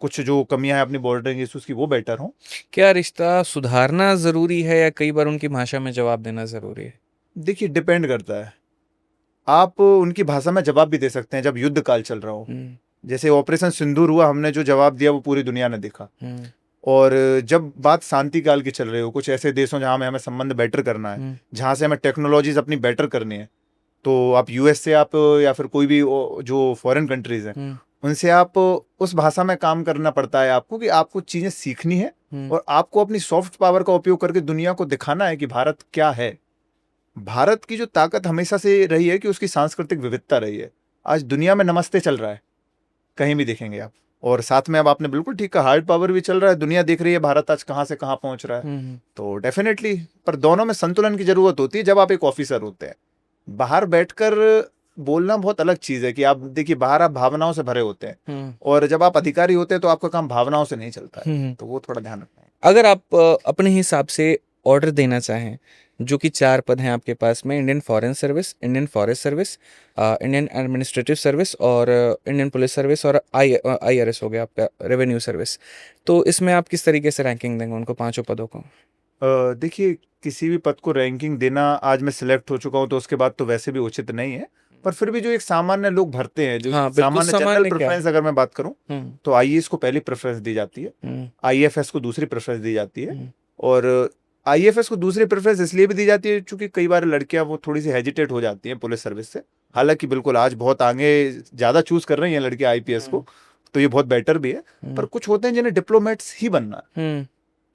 कुछ जो कमियां हैं अपनी बॉर्डरिंग इशूज़ की वो बेटर हों। क्या रिश्ता सुधारना जरूरी है, या कई बार उनकी भाषा में जवाब देना जरूरी है? देखिए, डिपेंड करता है। आप उनकी भाषा में जवाब भी दे सकते हैं जब युद्ध काल चल रहा हो। हम्म। जैसे ऑपरेशन सिंदूर हुआ, हमने जो जवाब दिया वो पूरी दुनिया ने देखा। हम्म। और जब बात शांति काल की चल रही हो, कुछ ऐसे देशों जहाँ में हमें संबंध बेटर करना है, हम्म। जहाँ से हमें टेक्नोलॉजीज अपनी बेटर करनी है, तो आप यूएस से आप या फिर कोई भी जो फॉरेन कंट्रीज हैं हम्म। उनसे आप उस भाषा में काम करना पड़ता है आपको, कि आपको चीजें सीखनी है हम्म। और आपको अपनी सॉफ्ट पावर का उपयोग करके दुनिया को दिखाना है कि भारत क्या है। भारत की जो ताकत हमेशा से रही है कि उसकी सांस्कृतिक विविधता रही है। आज दुनिया में नमस्ते चल रहा है, कहीं भी देखेंगे आप। और साथ में अब आपने बिल्कुल ठीक कहा, हार्ड पावर भी चल रहा है। दुनिया देख रही है भारत आज कहाँ से कहाँ पहुंच रहा है। हम्म। तो डेफिनेटली, पर दोनों में संतुलन की जरूरत होती है। जब आप एक ऑफिसर होते हैं, बाहर बैठकर बोलना बहुत अलग चीज है। कि आप देखिए, बाहर आप भावनाओं से भरे होते हैं, हम्म। और जब आप अधिकारी होते हैं तो आपका काम भावनाओं से नहीं चलता है। हम्म। तो वो थोड़ा ध्यान रखना है। अगर आप अपने हिसाब से ऑर्डर देना चाहें, जो कि 4 पद हैं आपके पास में: Indian foreign service, Indian forest service, Indian administrative service, और इंडियन पुलिस सर्विस, और आईआरएस हो गया आपका, रेवेन्यू सर्विस। तो इसमें आप किस तरीके से रैंकिंग देंगे उनको 5 पदों को? देखिए, किसी भी पद को रैंकिंग देना, आज मैं सिलेक्ट हो चुका हूं तो उसके बाद तो वैसे भी उचित नहीं है। पर फिर भी जो एक सामान्य लोग भरते हैं, जो हाँ बिल्कुल, सामान्य जनरल सामान्य क्या? प्रेफरेंस अगर मैं बात करूं, हम्म। तो आईएएस को पहली प्रेफरेंस दी जाती है, हम्म। आईएफएस को दूसरी प्रेफरेंस दी जाती है। हम्म। और आईएफएस को दूसरी प्रेफरेंस इसलिए भी दी जाती है क्योंकि कई बार लड़कियां वो थोड़ी सी हेजिटेट हो जाती हैं पुलिस सर्विस से। हालांकि बिल्कुल आज बहुत आगे ज्यादा चूज कर रही हैं लड़कियां आईपीएस को, तो ये बहुत बेटर भी है। पर कुछ होते हैं जिन्हें डिप्लोमेट्स ही बनना है, हम्म।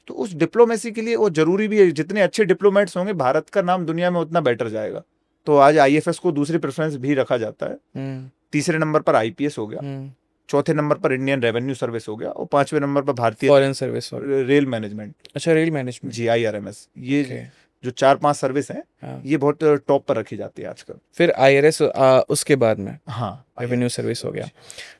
तो उस डिप्लोमेसी के लिए वो जरूरी भी है। जितने अच्छे डिप्लोमेट्स होंगे, भारत का नाम दुनिया में उतना बेटर जाएगा। तो आज आईएफएस को दूसरी प्रेफरेंस भी रखा जाता है। हम्म। तीसरे नंबर पर आईपीएस हो गया, हम्म। चौथे नंबर पर इंडियन रेवेन्यू सर्विस हो गया, और 5वें नंबर पर भारतीय फॉरेन सर्विस और रेल मैनेजमेंट, अच्छा, रेल मैनेजमेंट। जी आईआरएमएस। ये ओके। जो 4-5 सर्विस हैं, हाँ। ये बहुत टॉप पर रखी जाती है आजकल। फिर आईआरएस उसके बाद में हाँ, रेवेन्यू सर्विस हो गया।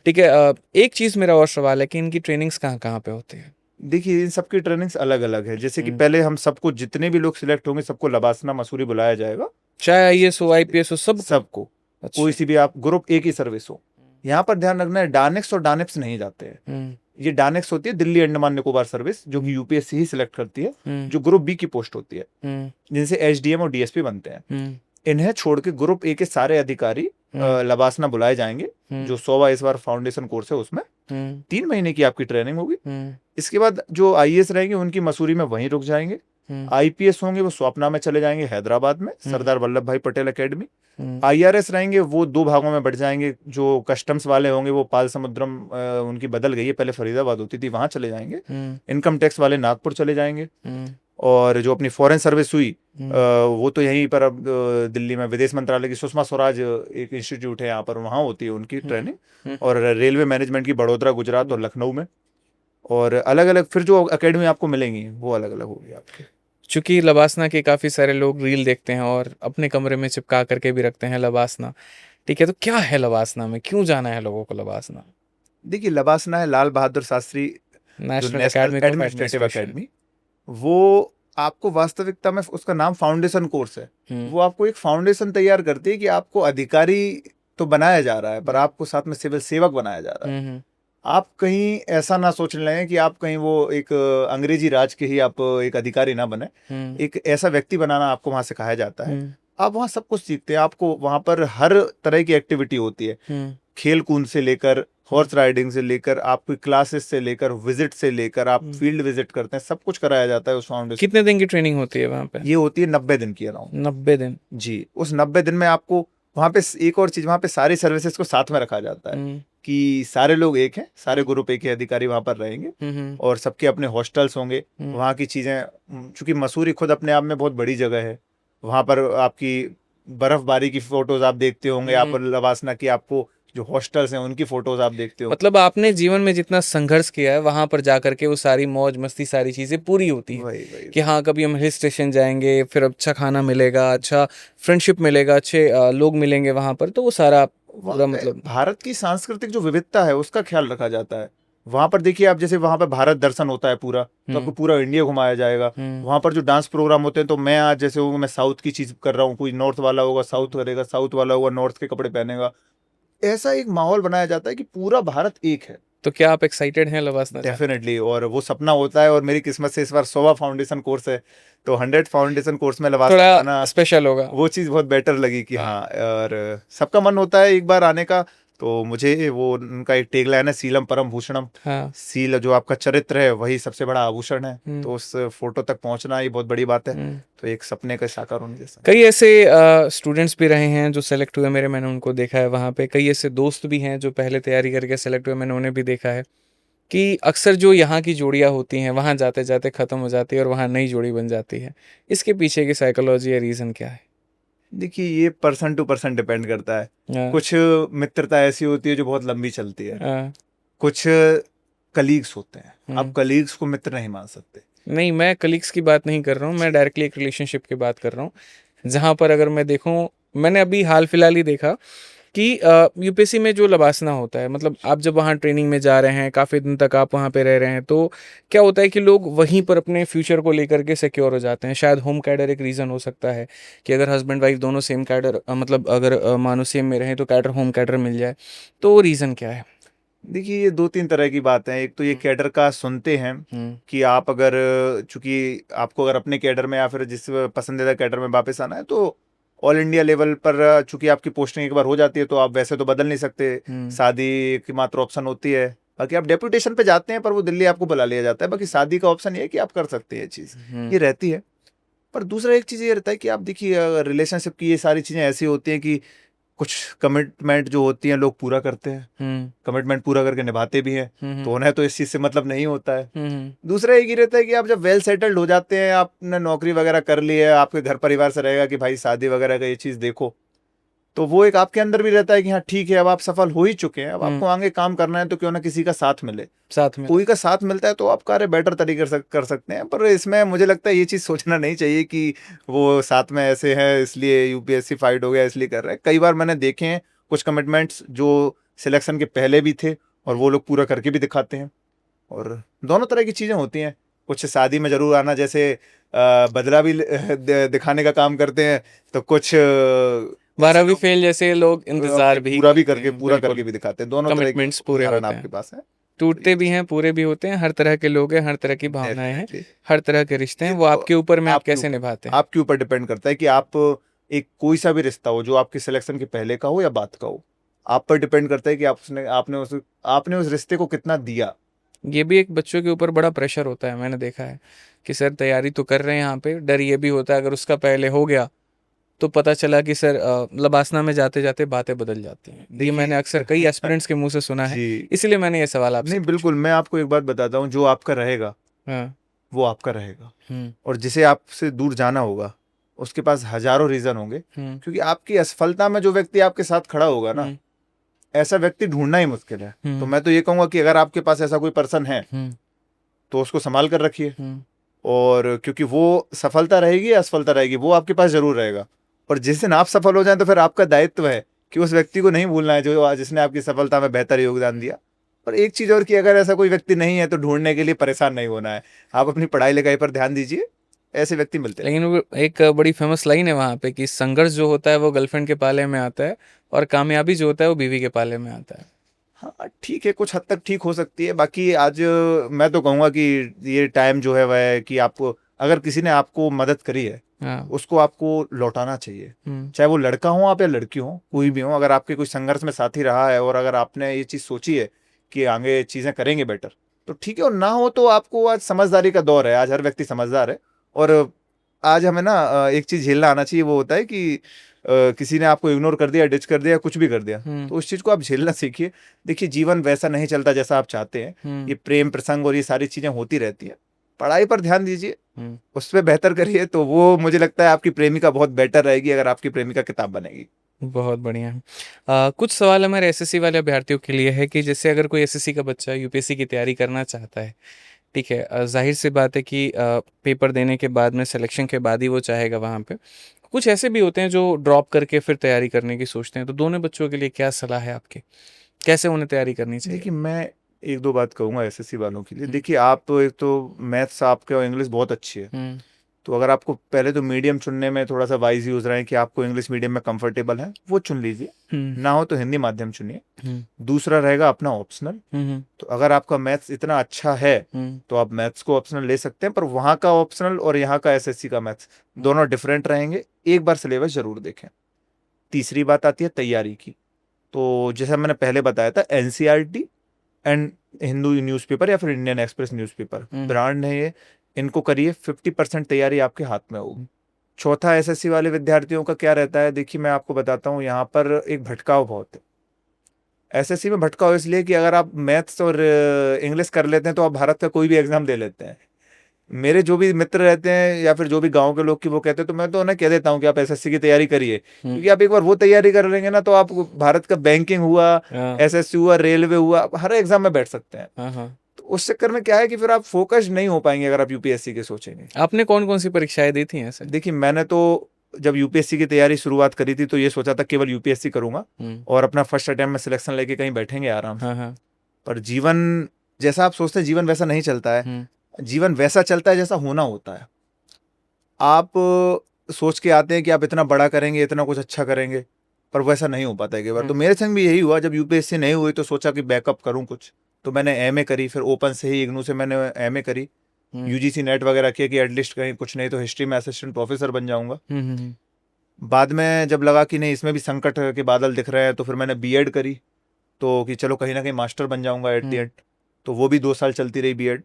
ठीक है, एक चीज़ मेरा और सवाल है कि इनकी ट्रेनिंग्स कहाँ कहाँ पे होती है? देखिए, इन सबकी ट्रेनिंग्स अलग अलग है। जैसे कि हम्म। पहले हम सबको, जितने भी लोग सिलेक्ट होंगे, सबको लबासना मसूरी बुलाया जाएगा। चाहे आईएएस हो, आईपीएस हो, सब? सबको, अच्छा। कोई सी भी आप ग्रुप, एक ही सर्विस हो। यहाँ पर ध्यान रखना है, डानेक्स और डानेप्स नहीं जाते हैं। हम्म। ये डानेक्स होती है दिल्ली अंडमान निकोबार सर्विस, जो कि यूपीएससी ही सिलेक्ट करती है, हम्म। जो ग्रुप बी की पोस्ट होती है, हम्म। जिनसे एचडीएम और डीएसपी बनते हैं। हम्म। इन्हें छोड़ के ग्रुप ए के सारे अधिकारी लबासना बुलाए जाएंगे, जो 100 इस बार फाउंडेशन कोर्स है उसमें 3 महीने की आपकी ट्रेनिंग होगी। इसके बाद जो आईएएस रहेंगे उनकी मसूरी में वहीं रुक जाएंगे। आईपीएस होंगे वो स्वप्ना में चले जाएंगे, हैदराबाद में, सरदार वल्लभ भाई पटेल एकेडमी। आईआरएस रहेंगे वो 2 भागों में बढ़ जाएंगे। जो कस्टम्स वाले होंगे वो पाल समुद्रम, उनकी बदल गई है, पहले फरीदाबाद होती थी, वहां चले जाएंगे। इनकम टैक्स वाले नागपुर चले जाएंगे। और जो अपनी फॉरेन सर्विस हुई, वो तो यहीं पर अब दिल्ली में विदेश मंत्रालय की सुषमा स्वराज एक इंस्टीट्यूट है यहाँ पर, वहाँ होती है उनकी ट्रेनिंग। और रेलवे मैनेजमेंट की बड़ोदरा, गुजरात और लखनऊ में। और अलग अलग फिर जो एकेडमी आपको मिलेंगी वो अलग अलग होगी आपके। चूंकि लबासना के काफ़ी सारे लोग रील देखते हैं और अपने कमरे में चिपका करके भी रखते हैं लबासना, ठीक है, तो क्या है लबासना में, क्यों जाना है लोगों को लबासना? देखिए, लबासना है Lal Bahadur Shastri national national academy of administrative administration. Academy. वो आपको वास्तविकता में उसका नाम फाउंडेशन कोर्स है। हम्म, वो आपको एक फाउंडेशन तैयार करती है कि आपको अधिकारी तो बनाया जा रहा है, पर आपको साथ में सिविल सेवक बनाया जा रहा है। आप कहीं ऐसा ना सोचने लगे कि आप कहीं वो एक अंग्रेजी राज के ही आप एक अधिकारी ना बने। एक ऐसा व्यक्ति बनाना आपको वहां सिखाया जाता है। आप वहाँ सब कुछ सीखते हैं। आपको वहां पर हर तरह की एक्टिविटी होती है, खेल कूद से लेकर हॉर्स राइडिंग से लेकर आपकी क्लासेस से लेकर विजिट से लेकर आप फील्ड विजिट करते हैं, सब कुछ कराया जाता है उस फाउंडेशन। कितने दिन की ट्रेनिंग होती है वहाँ पे? ये होती है 90 दिन की अराउंड। 90 दिन? जी, उस 90 दिन में आपको वहाँ पे एक और चीज, वहाँ पे सारी सर्विसेज को साथ में रखा जाता है कि सारे लोग एक हैं, सारे ग्रुप एक ही अधिकारी वहाँ पर रहेंगे और सबके अपने हॉस्टल्स होंगे। वहाँ की चीजें, चूंकि मसूरी खुद अपने आप में बहुत बड़ी जगह है, वहाँ पर आपकी बर्फबारी की फोटोज आप देखते होंगे, आप लवासना की आपको जो हॉस्टल्स हैं उनकी फोटोज आप देखते हो। मतलब आपने जीवन में जितना संघर्ष किया है वहां पर जाकर के वो सारी मौज मस्ती सारी चीजें पूरी होती है। वही कि हाँ, कभी हम हिल स्टेशन जाएंगे, फिर अच्छा खाना मिलेगा, अच्छा फ्रेंडशिप मिलेगा, अच्छे लोग मिलेंगे वहां पर, तो वो सारा पूरा मतलब भारत की सांस्कृतिक जो विविधता है उसका ख्याल रखा जाता है। वहां पर देखिए आप, जैसे वहां पर भारत दर्शन होता है पूरा, तो आपको पूरा इंडिया घुमाया जाएगा। वहां पर जो डांस प्रोग्राम होते हैं, तो मैं आज जैसे मैं साउथ की चीज कर रहा हूँ, कोई नॉर्थ वाला होगा साउथ करेगा, साउथ वाला होगा नॉर्थ के कपड़े पहनेगा। ऐसा एक माहौल बनाया जाता है कि पूरा भारत एक है। तो क्या आप एक्साइटेड हैं लवासना? डेफिनेटली, और वो सपना होता है, और मेरी किस्मत से इस बार 100वां फाउंडेशन कोर्स है, तो 100 फाउंडेशन कोर्स में लवासना थोड़ा स्पेशल होगा। वो चीज़ बहुत बेटर लगी कि हाँ, और सबका मन होता है एक बार आने का। तो मुझे वो उनका एक टैगलाइन है, सीलम परम भूषणम। हाँ। सील जो आपका चरित्र है वही सबसे बड़ा आभूषण है, तो उस फोटो तक पहुंचना ये बहुत बड़ी बात है। तो एक सपने का साकार होने जैसा। कई ऐसे स्टूडेंट्स भी रहे हैं जो सेलेक्ट हुए मेरे, मैंने उनको देखा है वहाँ पे। कई ऐसे दोस्त भी हैं जो पहले तैयारी करके सेलेक्ट हुए, मैंने उन्हें भी देखा है कि अक्सर जो यहाँ की जोड़ियाँ होती हैं वहाँ जाते जाते ख़त्म हो जाती है और वहाँ नई जोड़ी बन जाती है। इसके पीछे की साइकोलॉजी या रीज़न क्या है? देखिए, ये पर्सन टू पर्सन डिपेंड करता है। कुछ मित्रता ऐसी होती है जो बहुत लंबी चलती है, कुछ कलीग्स होते हैं, आप कलीग्स को मित्र नहीं मान सकते। नहीं, मैं कलीग्स की बात नहीं कर रहा हूँ, मैं डायरेक्टली एक रिलेशनशिप की बात कर रहा हूँ, जहाँ पर अगर मैं देखूँ, मैंने अभी हाल फिलहाल ही देखा कि यूपीएससी में जो लवासना होता है, मतलब आप जब वहाँ ट्रेनिंग में जा रहे हैं, काफ़ी दिन तक आप वहाँ पे रह रहे हैं, तो क्या होता है कि लोग वहीं पर अपने फ्यूचर को लेकर के सिक्योर हो जाते हैं। शायद होम कैडर एक रीज़न हो सकता है कि अगर हस्बैंड वाइफ दोनों सेम कैडर, मतलब अगर मानो सेम में रहें तो कैडर होम कैडर मिल जाए, तो रीज़न क्या है? देखिए, ये 2-3 तरह की बातें हैं। एक तो ये कैडर का सुनते हैं कि आप अगर, चूंकि आपको अगर अपने कैडर में या फिर जिस पसंदीदा कैडर में वापस आना है, तो ऑल इंडिया लेवल पर चूंकि आपकी पोस्टिंग एक बार हो जाती है तो आप वैसे तो बदल नहीं सकते, शादी की मात्र ऑप्शन होती है। बाकी आप डेपुटेशन पे जाते हैं पर वो दिल्ली आपको बुला लिया जाता है। बाकी शादी का ऑप्शन ये है कि आप कर सकते हैं, ये चीज़ ये रहती है। पर दूसरा एक चीज़ ये रहता है कि आप देखिए, रिलेशनशिप की ये सारी चीज़ें ऐसी होती हैं कि कुछ कमिटमेंट जो होती हैं लोग पूरा करते हैं, कमिटमेंट पूरा करके निभाते भी हैं, तो उन्हें तो इस चीज़ से मतलब नहीं होता है। दूसरा एक ही रहता है कि आप जब वेल सेटल्ड हो जाते हैं, आपने नौकरी वगैरह कर ली है, आपके घर परिवार से रहेगा कि भाई शादी वगैरह का ये चीज़ देखो, तो वो एक आपके अंदर भी रहता है कि हाँ ठीक है, अब आप सफल हो ही चुके हैं, अब आपको आगे काम करना है, तो क्यों ना किसी का साथ मिले। साथ में कोई का साथ मिलता है तो आप कार्य बेटर तरीके से कर सकते हैं। पर इसमें मुझे लगता है ये चीज़ सोचना नहीं चाहिए कि वो साथ में ऐसे हैं इसलिए यूपीएससी फाइट हो गया इसलिए कर रहे हैं। कई बार मैंने देखे हैं कुछ कमिटमेंट्स जो सिलेक्शन के पहले भी थे और वो लोग पूरा करके भी दिखाते हैं, और दोनों तरह की चीज़ें होती हैं। कुछ शादी में जरूर आना जैसे बदला भी दिखाने का काम करते हैं, तो कुछ 12वीं फेल जैसे लोग इंतजार भी पूरा करके भी दिखाते हैं। दोनों तरह के कमिटमेंट्स पूरे होते आपके हैं, पास है, टूटते भी हैं, पूरे भी होते हैं। हर तरह के लोग हैं, हर तरह की भावनाएं हैं, हर तरह के रिश्ते हैं। वो आपके ऊपर में आप कैसे निभाते हैं, आपके ऊपर डिपेंड करता है कि आप एक कोई सा भी रिश्ता हो जो आपके सिलेक्शन के पहले का हो या बाद का हो, आप पर डिपेंड करता है कि आपने उस रिश्ते को कितना दिया। ये भी एक बच्चों के ऊपर बड़ा प्रेशर होता है। मैंने देखा है कि सर तैयारी तो कर रहे हैं, यहाँ पे डर ये भी होता है अगर उसका पहले हो गया तो पता चला कि सर लबासना में जाते जाते बातें बदल जाती हैं। ये मैंने अक्सर कई एस्पिरेंट्स के मुंह से सुना है, इसलिए मैंने ये सवाल आपसे नहीं, बिल्कुल, मैं आपको एक बात बताता हूँ, जो आपका रहेगा वो आपका रहेगा, और जिसे आपसे दूर जाना होगा उसके पास हजारों रीजन होंगे, क्योंकि आपकी असफलता में जो व्यक्ति आपके साथ खड़ा होगा ना, ऐसा व्यक्ति ढूंढना ही मुश्किल है। तो मैं तो ये कहूंगा कि अगर आपके पास ऐसा कोई पर्सन है तो उसको संभाल कर रखिए, और क्योंकि वो सफलता रहेगी या असफलता रहेगी वो आपके पास जरूर रहेगा। और जिस दिन आप सफल हो जाए तो फिर आपका दायित्व है कि उस व्यक्ति को नहीं भूलना है जो जिसने आपकी सफलता में बेहतर योगदान दिया। पर एक चीज़ और कि अगर ऐसा कोई व्यक्ति नहीं है तो ढूंढने के लिए परेशान नहीं होना है, आप अपनी पढ़ाई लिखाई पर ध्यान दीजिए ऐसे व्यक्ति मिलते हैं। लेकिन वो एक बड़ी फेमस लाइन है वहाँ पे कि संघर्ष जो होता है वो गर्लफ्रेंड के पाले में आता है और कामयाबी जो होता है वो बीवी के पाले में आता है। हाँ ठीक है, कुछ हद तक ठीक हो सकती है। बाकी आज मैं तो कहूँगा कि ये टाइम जो है वह है कि आपको, अगर किसी ने आपको मदद करी है हाँ। उसको आपको लौटाना चाहिए। चाहे वो लड़का हो आप या लड़की हो, कोई भी हो, अगर आपके कोई संघर्ष में साथी रहा है और अगर आपने ये चीज़ सोची है कि आगे चीज़ें करेंगे बेटर, तो ठीक है। और ना हो तो आपको, आज समझदारी का दौर है, आज हर व्यक्ति समझदार है। और आज हमें ना एक चीज़ झेलना आना चाहिए, वो होता है कि किसी ने आपको इग्नोर कर दिया, डिच कर दिया, कुछ भी कर दिया, तो उस चीज़ को आप झेलना सीखिए। देखिए जीवन वैसा नहीं चलता जैसा आप चाहते हैं। ये प्रेम प्रसंग और ये सारी चीज़ें होती रहती हैं। पढ़ाई पर ध्यान दीजिए, उस पर बेहतर करिए, तो वो मुझे लगता है आपकी प्रेमिका बहुत बेटर रहेगी अगर आपकी प्रेमिका किताब बनेगी। बहुत बढ़िया। कुछ सवाल हमारे एसएससी वाले अभ्यर्थियों के लिए है कि जैसे अगर कोई एसएससी का बच्चा यूपीएससी की तैयारी करना चाहता है, ठीक है, जाहिर सी बात है कि पेपर देने के बाद में सिलेक्शन के बाद ही वो चाहेगा वहाँ पे। कुछ ऐसे भी होते हैं जो ड्रॉप करके फिर तैयारी करने की सोचते हैं, तो दोनों बच्चों के लिए क्या सलाह है आपकी, कैसे उन्हें तैयारी करनी चाहिए? देखिए मैं एक दो बात कहूँगा एसएससी वालों के लिए। देखिए आप तो, एक तो मैथ्स आपके और इंग्लिश बहुत अच्छी है, तो अगर आपको पहले तो मीडियम चुनने में थोड़ा सा वाइज यूज रहे हैं कि आपको इंग्लिश मीडियम में कंफर्टेबल है, वो चुन लीजिए। ना हो तो हिंदी माध्यम चुनिए। दूसरा रहेगा अपना ऑप्शनल। तो अगर आपका मैथ्स इतना अच्छा है तो आप मैथ्स को ऑप्शनल ले सकते हैं, पर वहाँ का ऑप्शनल और यहाँ का एसएससी का मैथ्स दोनों डिफरेंट रहेंगे, एक बार सिलेबस जरूर देखें। तीसरी बात आती है तैयारी की। तो जैसा मैंने पहले बताया था, एनसीईआरटी एंड हिंदू न्यूज़पेपर या फिर इंडियन एक्सप्रेस न्यूज़पेपर ब्रांड है ये, इनको करिए। 50% तैयारी आपके हाथ में होगी। चौथा, एसएससी वाले विद्यार्थियों का क्या रहता है, देखिए मैं आपको बताता हूँ, यहाँ पर एक भटकाव बहुत है। एसएससी में भटकाव इसलिए कि अगर आप मैथ्स और इंग्लिश कर लेते हैं तो आप भारत का कोई भी एग्जाम दे लेते हैं। मेरे जो भी मित्र रहते हैं या फिर जो भी गांव के लोग की वो कहते हैं, तो मैं तो उन्हें कह देता हूँ कि आप एसएससी की तैयारी करिए, क्योंकि आप एक बार वो तैयारी कर लेंगे ना तो आप भारत का बैंकिंग हुआ, एसएससी हुआ, रेलवे हुआ, आप हर एग्जाम में बैठ सकते हैं। तो उस चक्कर में क्या है कि फिर आप फोकस नहीं हो पाएंगे अगर आप यूपीएससी के सोचेंगे। आपने कौन कौन सी परीक्षाएं दी थी ऐसे? देखिए मैंने तो जब यूपीएससी की तैयारी शुरुआत करी थी तो ये सोचा था केवल यूपीएससी करूंगा और अपना फर्स्ट अटेम्प्ट में सिलेक्शन लेके कहीं बैठेंगे आराम से। पर जीवन जैसा आप सोचते हैं जीवन वैसा नहीं चलता है। जीवन वैसा चलता है जैसा होना होता है। आप सोच के आते हैं कि आप इतना बड़ा करेंगे, इतना कुछ अच्छा करेंगे, पर वैसा नहीं हो पाता है कई बार। तो मेरे संग भी यही हुआ, जब यूपीएससी नहीं हुई तो सोचा कि बैकअप करूं कुछ, तो मैंने एमए करी, फिर ओपन से ही इग्नू से मैंने एमए करी, यूजीसी नेट वगैरह किया कि एटलीस्ट कहीं कुछ नहीं तो हिस्ट्री में असिस्टेंट प्रोफेसर बन जाऊंगा। बाद में जब लगा कि नहीं इसमें भी संकट के बादल दिख रहे हैं तो फिर मैंने बीएड करी, तो कि चलो कहीं ना कहीं मास्टर बन जाऊंगा एट द एंड। तो वो भी 2 साल चलती रही BEd.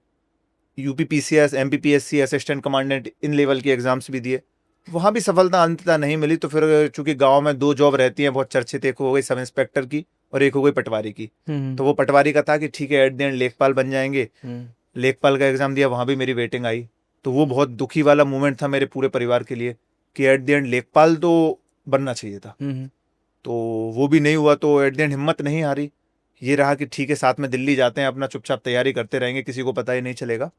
UPPCS, MPPSC, assistant commandant, इन लेवल के एग्जाम्स भी दिए, वहाँ भी सफलता अंततः नहीं मिली। तो फिर चूंकि गांव में 2 जॉब रहती हैं बहुत चर्चित, एक हो गई सब इंस्पेक्टर की और एक हो गई पटवारी की। तो वो पटवारी का था कि ठीक है एट द एंड लेखपाल बन जाएंगे। लेखपाल का एग्जाम दिया, वहाँ भी मेरी वेटिंग आई। तो वो बहुत दुखी वाला मोमेंट था मेरे पूरे परिवार के लिए कि एट द एंड लेखपाल तो बनना चाहिए था। तो वो भी नहीं हुआ, तो एट द एंड हिम्मत नहीं हारी। ये रहा कि ठीक है साथ में दिल्ली जाते हैं, अपना चुपचाप तैयारी करते रहेंगे, किसी को पता ही नहीं चलेगा।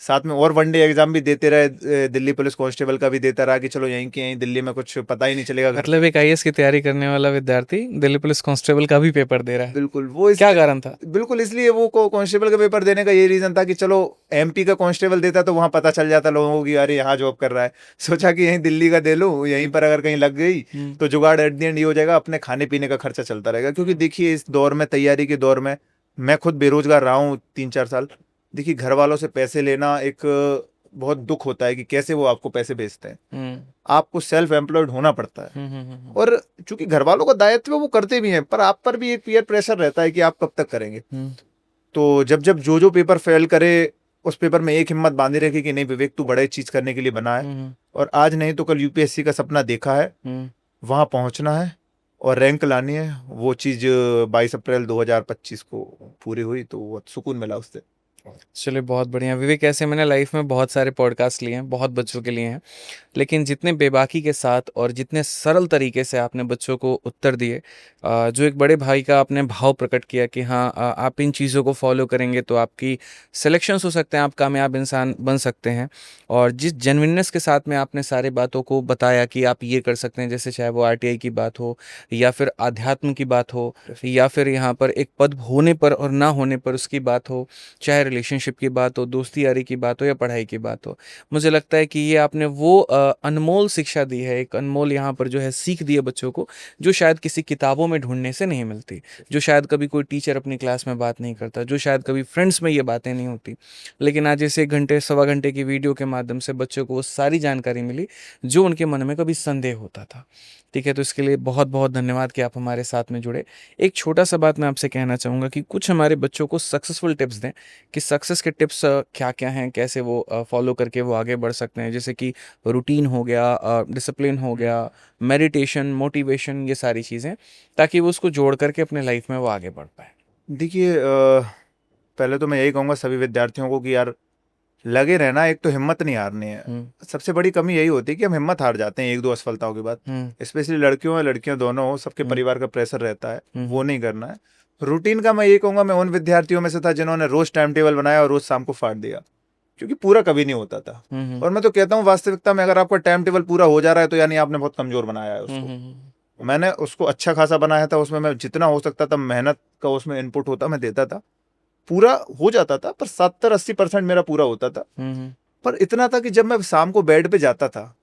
साथ में और वनडे एग्जाम भी देते रहे, दिल्ली पुलिस कांस्टेबल का भी देता रहा कि चलो यहीं के यहीं दिल्ली में कुछ पता ही नहीं चलेगा। मतलब एक आईएएस की तैयारी करने वाला विद्यार्थी दिल्ली पुलिस कांस्टेबल का भी पेपर दे रहा है? बिल्कुल। वो क्या कारण था? बिल्कुल इसलिए वो कांस्टेबल का पेपर देने का ये रीजन था कि चलो एमपी का कांस्टेबल देता तो वहां पता चल जाता लोगों को कि अरे यहाँ जॉब कर रहा है। सोचा कि यहीं दिल्ली का दे लूं, यहीं पर अगर कहीं लग गई तो जुगाड़ एट द एंड ये हो जाएगा, अपने खाने पीने का खर्चा चलता रहेगा। क्योंकि देखिए इस दौर में, तैयारी के दौर में, मैं खुद बेरोजगार रहा हूँ 3-4 साल। देखिए घर वालों से पैसे लेना एक बहुत दुख होता है कि कैसे वो आपको पैसे भेजते हैं। आपको सेल्फ एम्प्लॉयड होना पड़ता है। और चूंकि घर वालों का दायित्व है वो करते भी हैं, पर आप पर भी एक पीयर प्रेशर रहता है कि आप कब तक करेंगे। तो जब जब जो पेपर फेल करे उस पेपर में एक हिम्मत बांधी रखी कि नहीं विवेक तू बड़े चीज करने के लिए बना है, और आज नहीं तो कल यूपीएससी का सपना देखा है, वहां पहुंचना है और रैंक लानी है। वो चीज 22 अप्रैल 2025 को पूरी हुई, तो वो सुकून मिला उससे। चलिए बहुत बढ़िया विवेक। ऐसे मैंने लाइफ में बहुत सारे पॉडकास्ट लिए हैं, बहुत बच्चों के लिए हैं, लेकिन जितने बेबाकी के साथ और जितने सरल तरीके से आपने बच्चों को उत्तर दिए, जो एक बड़े भाई का आपने भाव प्रकट किया कि हाँ आप इन चीज़ों को फॉलो करेंगे तो आपकी सिलेक्शंस हो सकते हैं, आप कामयाब इंसान बन सकते हैं, और जिस जेन्युइननेस के साथ में आपने सारे बातों को बताया कि आप ये कर सकते हैं, जैसे चाहे वो आरटीआई की बात हो या फिर अध्यात्म की बात हो या फिर यहाँ पर एक पद होने पर और ना होने पर उसकी बात हो, चाहे रिलेशनशिप की बात हो, दोस्ती यारी की बात हो या पढ़ाई की बात हो, मुझे लगता है कि ये आपने वो अनमोल शिक्षा दी है, एक अनमोल यहाँ पर जो है सीख दी है बच्चों को, जो शायद किसी किताबों में ढूंढने से नहीं मिलती, जो शायद कभी कोई टीचर अपनी क्लास में बात नहीं करता, जो शायद कभी फ्रेंड्स में ये बातें नहीं होती। लेकिन आज इस 1 घंटे सवा घंटे की वीडियो के माध्यम से बच्चों को वो सारी जानकारी मिली जो उनके मन में कभी संदेह होता था। ठीक है, तो इसके लिए बहुत बहुत धन्यवाद कि आप हमारे साथ में जुड़े। एक छोटा सा बात मैं आपसे कहना चाहूँगा कि कुछ हमारे बच्चों को सक्सेसफुल टिप्स दें कि सक्सेस के टिप्स क्या क्या हैं, कैसे वो फॉलो करके वो आगे बढ़ सकते हैं, जैसे कि रूटीन हो गया, डिसिप्लिन हो गया, मेडिटेशन, मोटिवेशन, ये सारी चीज़ें, ताकि वो उसको जोड़ करके अपने लाइफ में वो आगे बढ़ पाए। देखिए, पहले तो मैं यही कहूँगा सभी विद्यार्थियों को कि यार लगे रहना, एक तो हिम्मत नहीं हारनी है। सबसे बड़ी कमी यही होती है कि हम हिम्मत हार जाते हैं एक दो असफलताओं के बाद। स्पेशली लड़कियों और लड़कियां दोनों हो, सबके परिवार का प्रेशर रहता है, वो नहीं करना है। रूटीन का मैं ये कहूंगा, मैं उन विद्यार्थियों में से था जिन्होंने रोज टाइम टेबल बनाया और रोज शाम को फाड़ दिया, क्योंकि पूरा कभी नहीं होता था। और मैं तो कहता हूँ वास्तविकता में अगर आपका टाइम टेबल पूरा हो जा रहा है तो यानी आपने बहुत कमजोर बनाया है उसको। मैंने उसको अच्छा खासा बनाया था, उसमें मैं जितना हो सकता था मेहनत का उसमें इनपुट होता मैं देता था, पूरा हो जाता था, पर 70-80% मेरा पूरा होता था। पर इतना था कि जब मैं शाम को बेड पे जाता था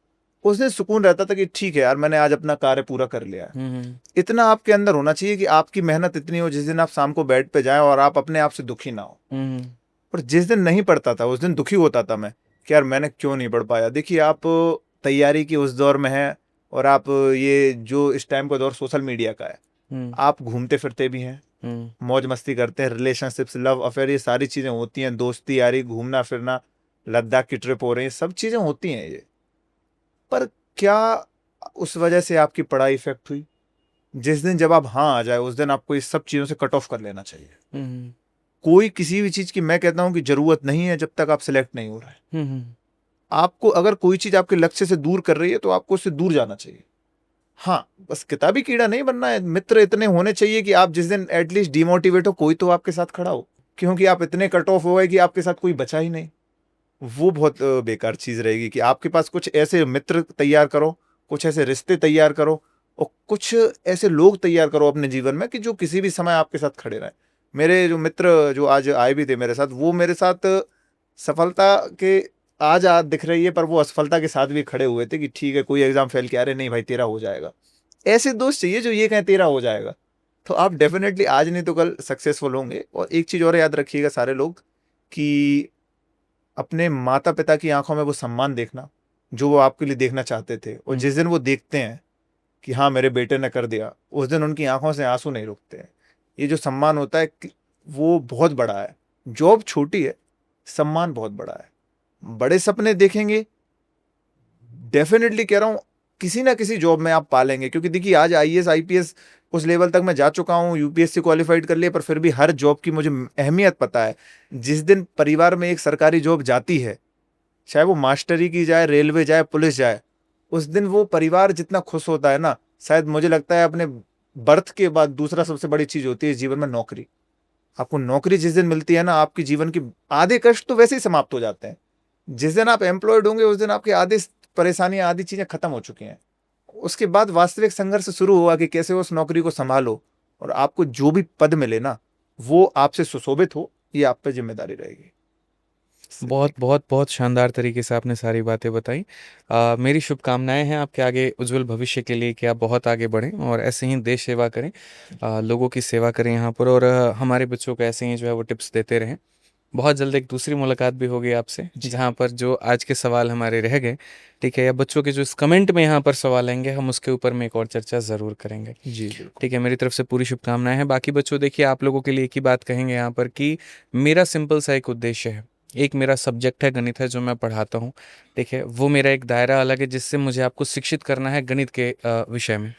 उस दिन सुकून रहता था कि ठीक है यार, मैंने आज अपना कार्य पूरा कर लिया है। इतना आपके अंदर होना चाहिए कि आपकी मेहनत इतनी हो जिस दिन आप शाम को बेड पे जाएं और आप अपने आप से दुखी ना हो। पर जिस दिन नहीं पढ़ता था उस दिन दुखी होता था मैं कि यार मैंने क्यों नहीं पढ़ पाया। देखिए, आप तैयारी की उस दौर में हैं और आप ये जो इस टाइम का दौर सोशल मीडिया का है, आप घूमते फिरते भी हैं, मौज मस्ती करते हैं, रिलेशनशिप्स, लव अफेयर, ये सारी चीजें होती हैं, दोस्ती यारी, घूमना फिरना, लद्दाख की ट्रिप हो रही है, सब चीजें होती हैं ये। पर क्या उस वजह से आपकी पढ़ाई इफेक्ट हुई? जिस दिन जब आप हाँ आ जाए उस दिन आपको इस सब चीजों से कट ऑफ कर लेना चाहिए। कोई किसी भी चीज की मैं कहता हूं कि जरूरत नहीं है जब तक आप सिलेक्ट नहीं हो रहे हैं। आपको अगर कोई चीज आपके लक्ष्य से दूर कर रही है तो आपको उससे दूर जाना चाहिए। हाँ, बस किताबी कीड़ा नहीं बनना है, मित्र इतने होने चाहिए कि आप जिस दिन एटलीस्ट डिमोटिवेट हो कोई तो आपके साथ खड़ा हो, क्योंकि आप इतने कट ऑफ हो गए कि आपके साथ कोई बचा ही नहीं। वो बहुत बेकार चीज रहेगी कि आपके पास कुछ ऐसे मित्र तैयार करो, कुछ ऐसे रिश्ते तैयार करो और कुछ ऐसे लोग तैयार करो अपने जीवन में कि जो किसी भी समय आपके साथ खड़े रहें। मेरे जो मित्र जो आज आए भी थे मेरे साथ, वो मेरे साथ सफलता के आज दिख रही है, पर वो असफलता के साथ भी खड़े हुए थे कि ठीक है, कोई एग्जाम फेल किया, अरे नहीं भाई तेरा हो जाएगा। ऐसे दोस्त चाहिए जो ये कहें तेरा हो जाएगा, तो आप डेफिनेटली आज नहीं तो कल सक्सेसफुल होंगे। और एक चीज और याद रखिएगा सारे लोग कि अपने माता पिता की आंखों में वो सम्मान देखना जो वो आपके लिए देखना चाहते थे, और जिस दिन वो देखते हैं कि हाँ मेरे बेटे ने कर दिया, उस दिन उनकी आंखों से आंसू नहीं रुकते हैं। ये जो सम्मान होता है वो बहुत बड़ा है। जॉब छोटी है, सम्मान बहुत बड़ा है। बड़े सपने देखेंगे, डेफिनेटली कह रहा हूं किसी ना किसी जॉब में आप पालेंगे, क्योंकि देखिए आज आईएएस आईपीएस उस लेवल तक मैं जा चुका हूं, यूपीएससी क्वालिफाइड कर लिया, पर फिर भी हर जॉब की मुझे अहमियत पता है। जिस दिन परिवार में एक सरकारी जॉब जाती है, चाहे वो मास्टरी की जाए, रेलवे जाए, पुलिस जाए, उस दिन वो परिवार जितना खुश होता है ना, शायद मुझे लगता है अपने बर्थ के बाद दूसरा सबसे बड़ी चीज होती है जीवन में नौकरी। आपको नौकरी जिस दिन मिलती है ना, आपकी जीवन की आधे कष्ट तो वैसे ही समाप्त हो जाते हैं। जिस दिन आप एम्प्लॉयड होंगे उस दिन आपके आधे परेशानियां, आधी चीजें खत्म हो चुकी हैं। उसके बाद वास्तविक संघर्ष शुरू हुआ कि कैसे उस नौकरी को संभालो और आपको जो भी पद मिले ना वो आपसे सुशोभित हो, ये आप पे जिम्मेदारी रहेगी। बहुत बहुत बहुत शानदार तरीके से आपने सारी बातें बताई। मेरी शुभकामनाएं हैं आपके आगे उज्जवल भविष्य के लिए कि आप बहुत आगे बढ़ें और ऐसे ही देश सेवा करें, लोगों की सेवा करें यहाँ पर, और हमारे बच्चों को ऐसे ही जो है वो टिप्स देते रहें। बहुत जल्द एक दूसरी मुलाकात भी होगी आपसे, जहाँ पर जो आज के सवाल हमारे रह गए, ठीक है, या बच्चों के जो इस कमेंट में यहाँ पर सवाल आएंगे, हम उसके ऊपर में एक और चर्चा ज़रूर करेंगे। जी बिल्कुल। ठीक है, मेरी तरफ से पूरी शुभकामनाएं हैं। बाकी बच्चों, देखिए, आप लोगों के लिए एक ही बात कहेंगे यहाँ पर कि मेरा सिंपल सा एक उद्देश्य है, एक मेरा सब्जेक्ट है गणित है जो मैं पढ़ाता हूँ। ठीक है, वो मेरा एक दायरा अलग है जिससे मुझे आपको शिक्षित करना है गणित के विषय में।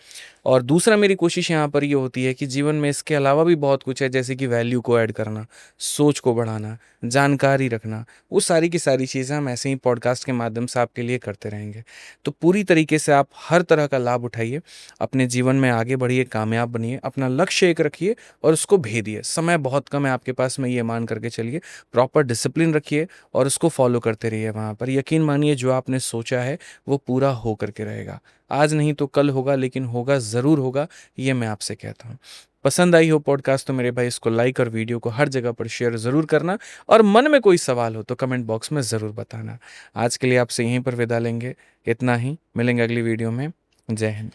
और दूसरा मेरी कोशिश यहाँ पर ये होती है कि जीवन में इसके अलावा भी बहुत कुछ है, जैसे कि वैल्यू को ऐड करना, सोच को बढ़ाना, जानकारी रखना, वो सारी की सारी चीज़ें हम ऐसे ही पॉडकास्ट के माध्यम से आपके लिए करते रहेंगे। तो पूरी तरीके से आप हर तरह का लाभ उठाइए, अपने जीवन में आगे बढ़िए, कामयाब बनिए, अपना लक्ष्य एक रखिए और उसको भेदिए। समय बहुत कम है आपके पास में, ये मान करके चलिए, प्रॉपर डिसिप्लिन रखिए और उसको फॉलो करते रहिए। वहाँ पर यकीन मानिए जो आपने सोचा है वो पूरा हो करके रहेगा। आज नहीं तो कल होगा, लेकिन होगा ज़रूर होगा, ये मैं आपसे कहता हूँ। पसंद आई हो पॉडकास्ट तो मेरे भाई इसको लाइक और वीडियो को हर जगह पर शेयर ज़रूर करना, और मन में कोई सवाल हो तो कमेंट बॉक्स में ज़रूर बताना। आज के लिए आपसे यहीं पर विदा लेंगे, इतना ही, मिलेंगे अगली वीडियो में। जय हिंद।